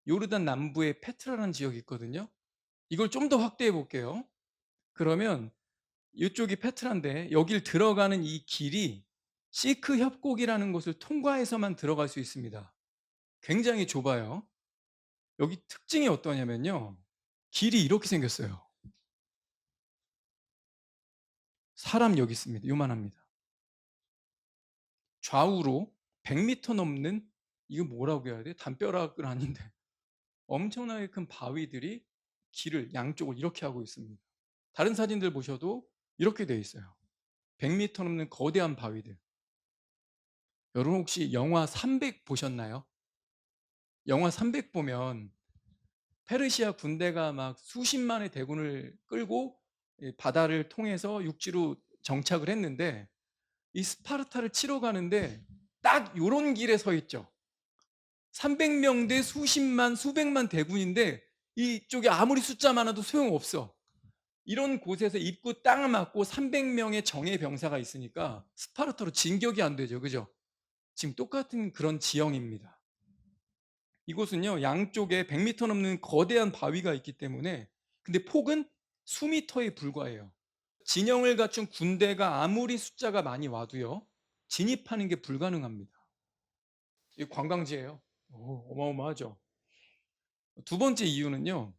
요르단 남부에 페트라라는 지역이 있거든요. 이걸 좀 더 확대해 볼게요. 그러면 이쪽이 페트라인데 여길 들어가는 이 길이 시크 협곡이라는 곳을 통과해서만 들어갈 수 있습니다. 굉장히 좁아요. 여기 특징이 어떠냐면요, 길이 이렇게 생겼어요. 사람 여기 있습니다. 요만합니다. 좌우로 100m 넘는, 이거 뭐라고 해야 돼? 담벼락은 아닌데 엄청나게 큰 바위들이 길을 양쪽을 이렇게 하고 있습니다. 다른 사진들 보셔도 이렇게 되어 있어요. 100m 넘는 거대한 바위들. 여러분 혹시 영화 300 보셨나요? 영화 300 보면 페르시아 군대가 막 수십만의 대군을 끌고 바다를 통해서 육지로 정착을 했는데, 이 스파르타를 치러 가는데 딱 요런 길에 서 있죠. 300명 대 수십만 수백만 대군인데 이쪽에 아무리 숫자 많아도 소용없어. 이런 곳에서 입구 딱 맞고 300명의 정예 병사가 있으니까 스파르타로 진격이 안 되죠. 그죠? 지금 똑같은 그런 지형입니다. 이곳은요, 양쪽에 100m 넘는 거대한 바위가 있기 때문에, 근데 폭은 수미터에 불과해요. 진영을 갖춘 군대가 아무리 숫자가 많이 와도요, 진입하는 게 불가능합니다. 이 관광지예요. 어마어마하죠. 두 번째 이유는요,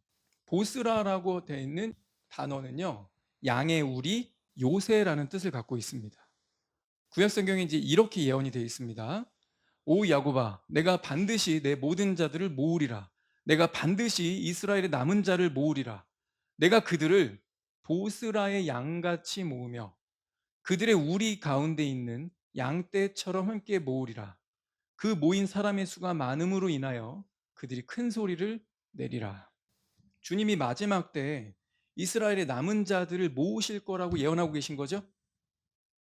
보스라라고 되어 있는 단어는요, 양의 우리 요새라는 뜻을 갖고 있습니다. 구약 성경에 이제 이렇게 예언이 되어 있습니다. 오 야곱아, 내가 반드시 내 모든 자들을 모으리라. 내가 반드시 이스라엘의 남은 자를 모으리라. 내가 그들을 보스라의 양같이 모으며 그들의 우리 가운데 있는 양떼처럼 함께 모으리라. 그 모인 사람의 수가 많음으로 인하여 그들이 큰 소리를 내리라. 주님이 마지막 때 이스라엘의 남은 자들을 모으실 거라고 예언하고 계신 거죠.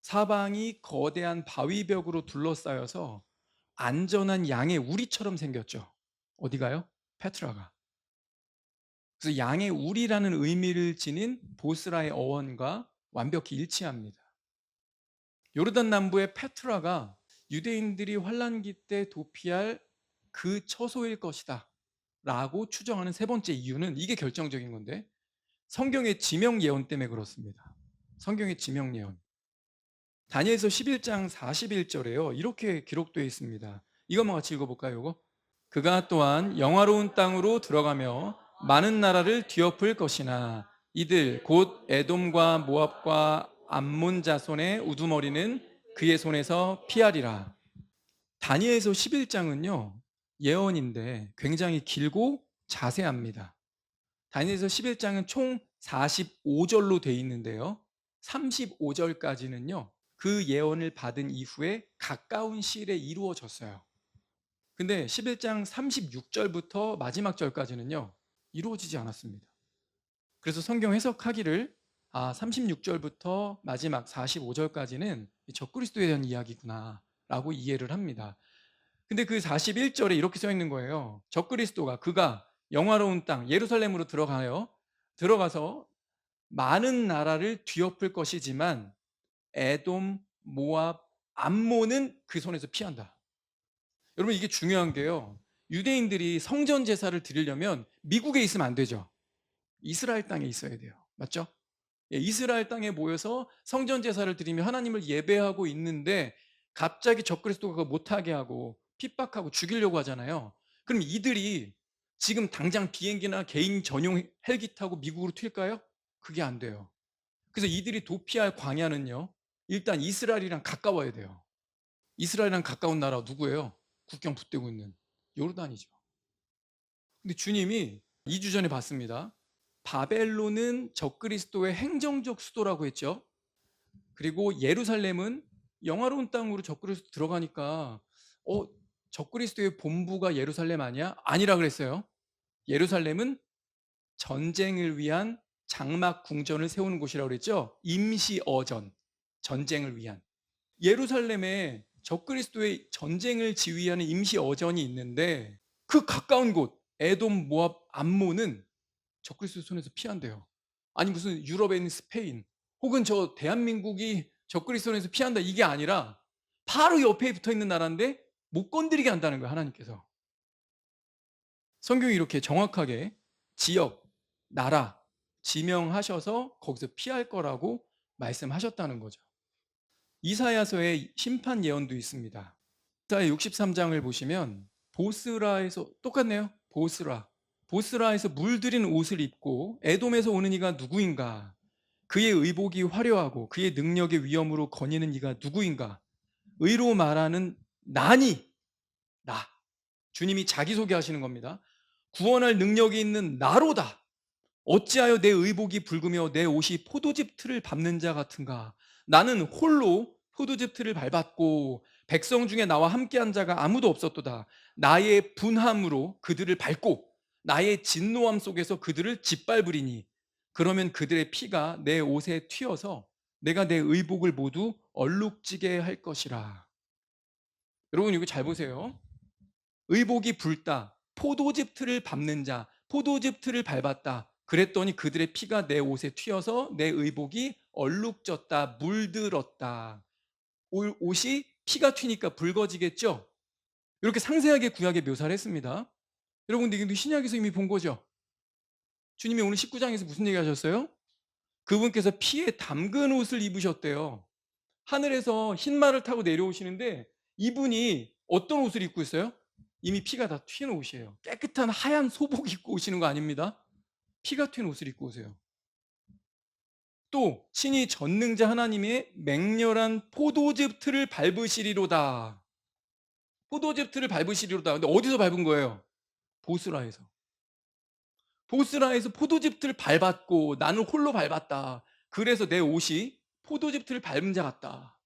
사방이 거대한 바위벽으로 둘러싸여서 안전한 양의 우리처럼 생겼죠. 어디가요? 페트라가. 그래서 양의 우리라는 의미를 지닌 보스라의 어원과 완벽히 일치합니다. 요르단 남부의 페트라가 유대인들이 환란기 때 도피할 그 처소일 것이다 라고 추정하는 세 번째 이유는 이게 결정적인 건데, 성경의 지명 예언 때문에 그렇습니다. 성경의 지명 예언. 다니엘서 11장 41절에요. 이렇게 기록되어 있습니다. 이거 한번 같이 읽어볼까요? 이거? 그가 또한 영화로운 땅으로 들어가며 많은 나라를 뒤엎을 것이나 이들 곧 에돔과 모압과 암몬 자손의 우두머리는 그의 손에서 피하리라. 다니엘서 11장은요 예언인데 굉장히 길고 자세합니다. 다니엘서 11장은 총 45절로 돼 있는데요, 35절까지는요 그 예언을 받은 이후에 가까운 시일에 이루어졌어요. 근데 11장 36절부터 마지막 절까지는요 이루어지지 않았습니다. 그래서 성경 해석하기를 36절부터 마지막 45절까지는 적그리스도에 대한 이야기구나 라고 이해를 합니다. 근데 그 41절에 이렇게 써 있는 거예요. 적그리스도가 그가 영화로운 땅 예루살렘으로 들어가서 많은 나라를 뒤엎을 것이지만 에돔, 모압, 암몬은 그 손에서 피한다. 여러분 이게 중요한 게요, 유대인들이 성전 제사를 드리려면 미국에 있으면 안 되죠. 이스라엘 땅에 있어야 돼요. 맞죠? 예, 이스라엘 땅에 모여서 성전 제사를 드리며 하나님을 예배하고 있는데 갑자기 적그리스도가 그거 못하게 하고 핍박하고 죽이려고 하잖아요. 그럼 이들이 지금 당장 비행기나 개인 전용 헬기 타고 미국으로 튈까요? 그게 안 돼요. 그래서 이들이 도피할 광야는요 일단 이스라엘이랑 가까워야 돼요. 이스라엘이랑 가까운 나라 누구예요? 국경 붙대고 있는 요르단이죠. 근데 주님이 2주 전에 봤습니다. 바벨론은 적그리스도의 행정적 수도라고 했죠. 그리고 예루살렘은 영화로운 땅으로 적그리스도 들어가니까 적그리스도의 본부가 예루살렘 아니야? 아니라 그랬어요. 예루살렘은 전쟁을 위한 장막 궁전을 세우는 곳이라고 그랬죠. 임시 어전, 전쟁을 위한. 예루살렘에 적그리스도의 전쟁을 지휘하는 임시 어전이 있는데 그 가까운 곳 에돔, 모압, 암몬은 적그리스도 손에서 피한대요. 아니 무슨 유럽에 있는 스페인 혹은 저 대한민국이 적그리스도 손에서 피한다 이게 아니라 바로 옆에 붙어있는 나라인데 못 건드리게 한다는 거예요. 하나님께서. 성경이 이렇게 정확하게 지역, 나라 지명하셔서 거기서 피할 거라고 말씀하셨다는 거죠. 이사야서의 심판 예언도 있습니다. 이사야 63장을 보시면 보스라에서 똑같네요. 보스라에서 물들인 옷을 입고 에돔에서 오는 이가 누구인가? 그의 의복이 화려하고 그의 능력의 위엄으로 거니는 이가 누구인가? 의로 말하는 나니 나. 주님이 자기소개하시는 겁니다. 구원할 능력이 있는 나로다. 어찌하여 내 의복이 붉으며 내 옷이 포도즙 틀을 밟는 자 같은가? 나는 홀로 포도즙 틀을 밟았고 백성 중에 나와 함께한 자가 아무도 없었도다. 나의 분함으로 그들을 밟고 나의 진노함 속에서 그들을 짓밟으리니 그러면 그들의 피가 내 옷에 튀어서 내가 내 의복을 모두 얼룩지게 할 것이라. 여러분 이거 잘 보세요. 의복이 붉다. 포도즙 틀을 밟는 자. 포도즙 틀을 밟았다. 그랬더니 그들의 피가 내 옷에 튀어서 내 의복이 얼룩졌다. 물들었다. 옷이 피가 튀니까 붉어지겠죠? 이렇게 상세하게 구약에 묘사를 했습니다. 여러분, 이게 신약에서 이미 본 거죠? 주님이 오늘 19장에서 무슨 얘기 하셨어요? 그분께서 피에 담근 옷을 입으셨대요. 하늘에서 흰말을 타고 내려오시는데 이분이 어떤 옷을 입고 있어요? 이미 피가 다 튀는 옷이에요. 깨끗한 하얀 소복 입고 오시는 거 아닙니다. 피가 튀는 옷을 입고 오세요. 또 친히 전능자 하나님의 맹렬한 포도즙 틀을 밟으시리로다. 포도즙 틀을 밟으시리로다. 근데 어디서 밟은 거예요? 보스라에서. 보스라에서 포도즙 틀을 밟았고 나는 홀로 밟았다. 그래서 내 옷이 포도즙 틀을 밟은 자 같다.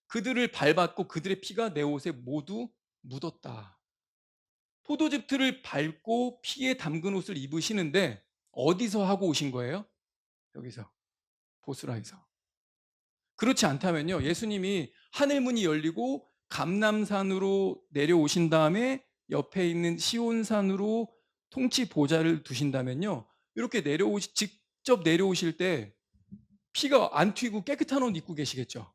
그들을 밟았고 그들의 피가 내 옷에 모두 묻었다. 포도즙 틀을 밟고 피에 담근 옷을 입으시는데 어디서 하고 오신 거예요? 여기서, 보스라에서. 그렇지 않다면요, 예수님이 하늘 문이 열리고 감람산으로 내려오신 다음에 옆에 있는 시온산으로 통치 보좌를 두신다면요, 이렇게 직접 내려오실 때 피가 안 튀고 깨끗한 옷 입고 계시겠죠.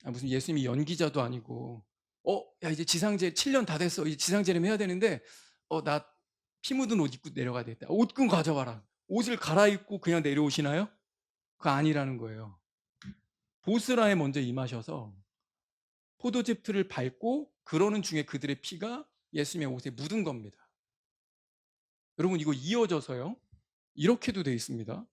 무슨 예수님이 연기자도 아니고, 야, 이제 지상제 7년 다 됐어. 이제 지상제림 해야 되는데, 나 피 묻은 옷 입고 내려가야 되겠다. 옷 좀 가져와라. 옷을 갈아입고 그냥 내려오시나요? 그거 아니라는 거예요. 보스라에 먼저 임하셔서 포도즙 틀을 밟고 그러는 중에 그들의 피가 예수님의 옷에 묻은 겁니다. 여러분, 이거 이어져서요, 이렇게도 돼 있습니다.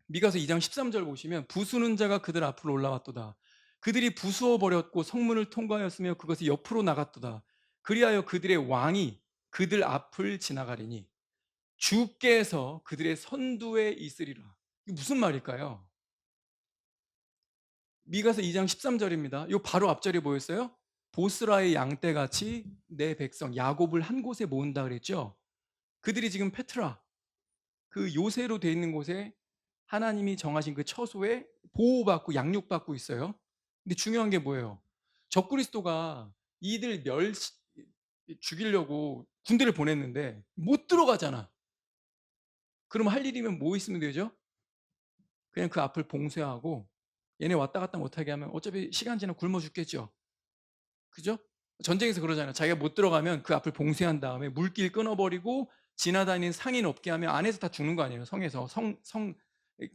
미가서 2장 13절 보시면, 부수는 자가 그들 앞으로 올라왔도다. 그들이 부수어 버렸고 성문을 통과하였으며 그것이 옆으로 나갔도다. 그리하여 그들의 왕이 그들 앞을 지나가리니 주께서 그들의 선두에 있으리라. 이게 무슨 말일까요? 미가서 2장 13절입니다. 요 바로 앞절이 뭐였어요? 보스라의 양떼같이 내 백성 야곱을 한 곳에 모은다 그랬죠. 그들이 지금 페트라, 그 요새로 돼 있는 곳에 하나님이 정하신 그 처소에 보호받고 양육받고 있어요. 근데 중요한 게 뭐예요? 적그리스도가 이들 죽이려고 군대를 보냈는데 못 들어가잖아. 그럼 할 일이면 뭐 있으면 되죠? 그냥 그 앞을 봉쇄하고 얘네 왔다 갔다 못하게 하면 어차피 시간 지나면 굶어 죽겠죠. 그죠? 전쟁에서 그러잖아요. 자기가 못 들어가면 그 앞을 봉쇄한 다음에 물길 끊어버리고 지나다니는 상인 없게 하면 안에서 다 죽는 거 아니에요. 성에서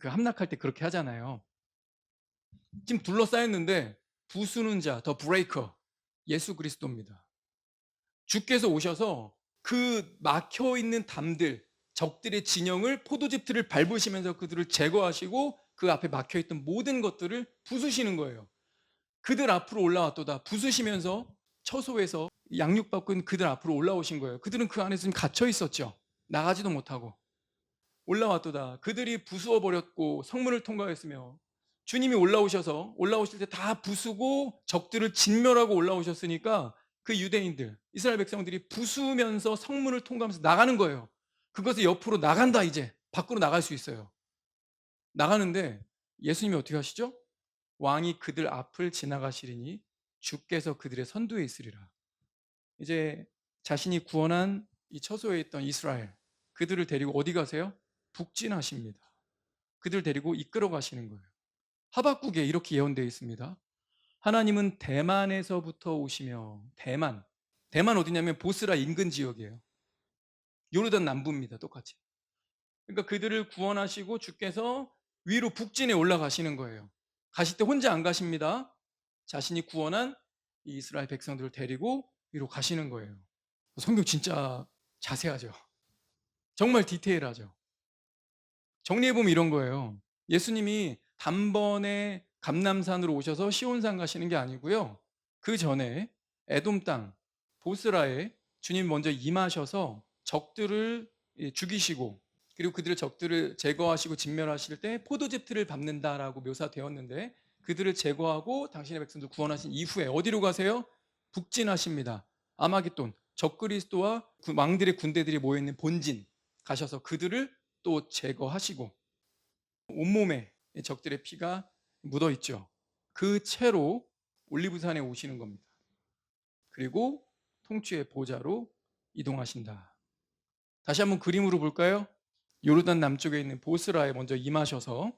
그 함락할 때 그렇게 하잖아요. 지금 둘러싸였는데 부수는 자, 더 브레이커, 예수 그리스도입니다. 주께서 오셔서 그 막혀 있는 담들, 적들의 진영을 포도즙 틀을 밟으시면서 그들을 제거하시고 그 앞에 막혀 있던 모든 것들을 부수시는 거예요. 그들 앞으로 올라왔도다. 부수시면서 처소에서 양육받고 있는 그들 앞으로 올라오신 거예요. 그들은 그 안에서 갇혀 있었죠. 나가지도 못하고. 올라왔도다. 그들이 부수어 버렸고 성문을 통과했으며, 주님이 올라오실 때 다 부수고 적들을 진멸하고 올라오셨으니까 그 유대인들, 이스라엘 백성들이 부수면서 성문을 통과하면서 나가는 거예요. 그것을 옆으로 나간다. 이제 밖으로 나갈 수 있어요. 나가는데 예수님이 어떻게 하시죠? 왕이 그들 앞을 지나가시리니 주께서 그들의 선두에 있으리라. 이제 자신이 구원한 이 처소에 있던 이스라엘, 그들을 데리고 어디 가세요? 북진하십니다. 그들 데리고 이끌어 가시는 거예요. 하박국에 이렇게 예언되어 있습니다. 하나님은 대만에서부터 오시며, 대만 어디냐면 보스라 인근 지역이에요. 요르단 남부입니다. 똑같이. 그러니까 그들을 구원하시고 주께서 위로 북진에 올라가시는 거예요. 가실 때 혼자 안 가십니다. 자신이 구원한 이 이스라엘 백성들을 데리고 위로 가시는 거예요. 성경 진짜 자세하죠. 정말 디테일하죠. 정리해보면 이런 거예요. 예수님이 단번에 감람산으로 오셔서 시온산 가시는 게 아니고요. 그 전에 에돔 땅 보스라에 주님 먼저 임하셔서 적들을 죽이시고, 그리고 그들의 적들을 제거하시고 진멸하실 때 포도즙 틀을 밟는다라고 묘사되었는데, 그들을 제거하고 당신의 백성들 구원하신 이후에 어디로 가세요? 북진하십니다. 아마겟돈, 적그리스도와 그 왕들의 군대들이 모여있는 본진 가셔서 그들을 또 제거하시고, 온몸에 적들의 피가 묻어 있죠. 그 채로 올리브산에 오시는 겁니다. 그리고 통치의 보좌로 이동하신다. 다시 한번 그림으로 볼까요? 요르단 남쪽에 있는 보스라에 먼저 임하셔서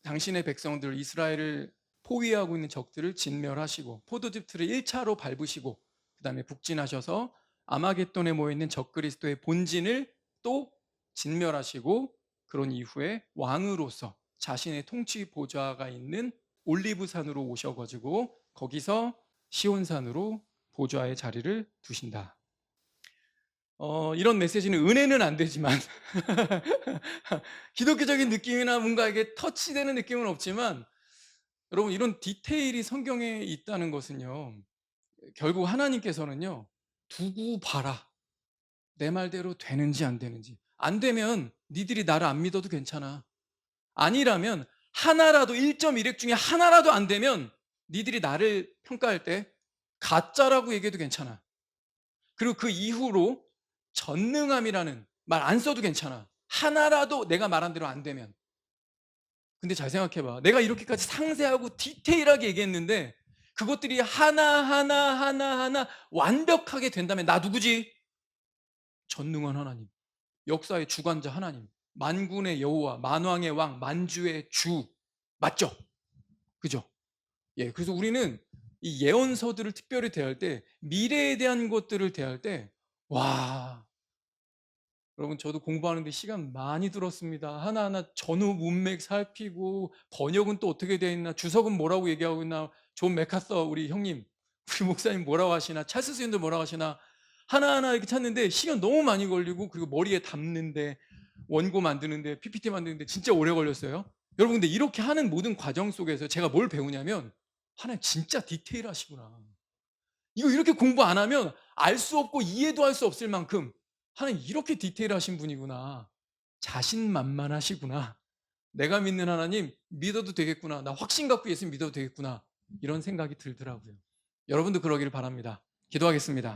당신의 백성들 이스라엘을 포위하고 있는 적들을 진멸하시고 포도즙 틀을 1차로 밟으시고, 그 다음에 북진하셔서 아마겟돈에 모여있는 적그리스도의 본진을 또 진멸하시고, 그런 이후에 왕으로서 자신의 통치 보좌가 있는 올리브산으로 오셔가지고 거기서 시온산으로 보좌의 자리를 두신다. 이런 메시지는 은혜는 안 되지만 기독교적인 느낌이나 뭔가 이게 터치되는 느낌은 없지만, 여러분, 이런 디테일이 성경에 있다는 것은요, 결국 하나님께서는요, 두고 봐라. 내 말대로 되는지 안 되는지. 안 되면 니들이 나를 안 믿어도 괜찮아. 아니라면 하나라도 1.1핵 중에 하나라도 안 되면 니들이 나를 평가할 때 가짜라고 얘기해도 괜찮아. 그리고 그 이후로 전능함이라는 말 안 써도 괜찮아. 하나라도 내가 말한 대로 안 되면. 근데 잘 생각해봐. 내가 이렇게까지 상세하고 디테일하게 얘기했는데 그것들이 하나하나 하나하나 완벽하게 된다면 나 누구지? 전능한 하나님, 역사의 주관자 하나님, 만군의 여호와, 만왕의 왕, 만주의 주. 맞죠? 그죠? 예, 그래서 우리는 이 예언서들을 특별히 대할 때, 미래에 대한 것들을 대할 때, 와, 여러분 저도 공부하는데 시간 많이 들었습니다. 하나하나 전후 문맥 살피고 번역은 또 어떻게 되어 있나, 주석은 뭐라고 얘기하고 있나, 존 맥카서 우리 형님, 우리 목사님 뭐라고 하시나, 찰스 스윈도 뭐라고 하시나, 하나하나 이렇게 찾는데 시간 너무 많이 걸리고, 그리고 머리에 담는데, 원고 만드는데, PPT 만드는데 진짜 오래 걸렸어요. 여러분 근데 이렇게 하는 모든 과정 속에서 제가 뭘 배우냐면, 하나님 진짜 디테일하시구나. 이거 이렇게 공부 안 하면 알 수 없고 이해도 할 수 없을 만큼 하나님 이렇게 디테일하신 분이구나. 자신만만하시구나. 내가 믿는 하나님 믿어도 되겠구나. 나 확신 갖고 예수 믿어도 되겠구나. 이런 생각이 들더라고요. 여러분도 그러기를 바랍니다. 기도하겠습니다.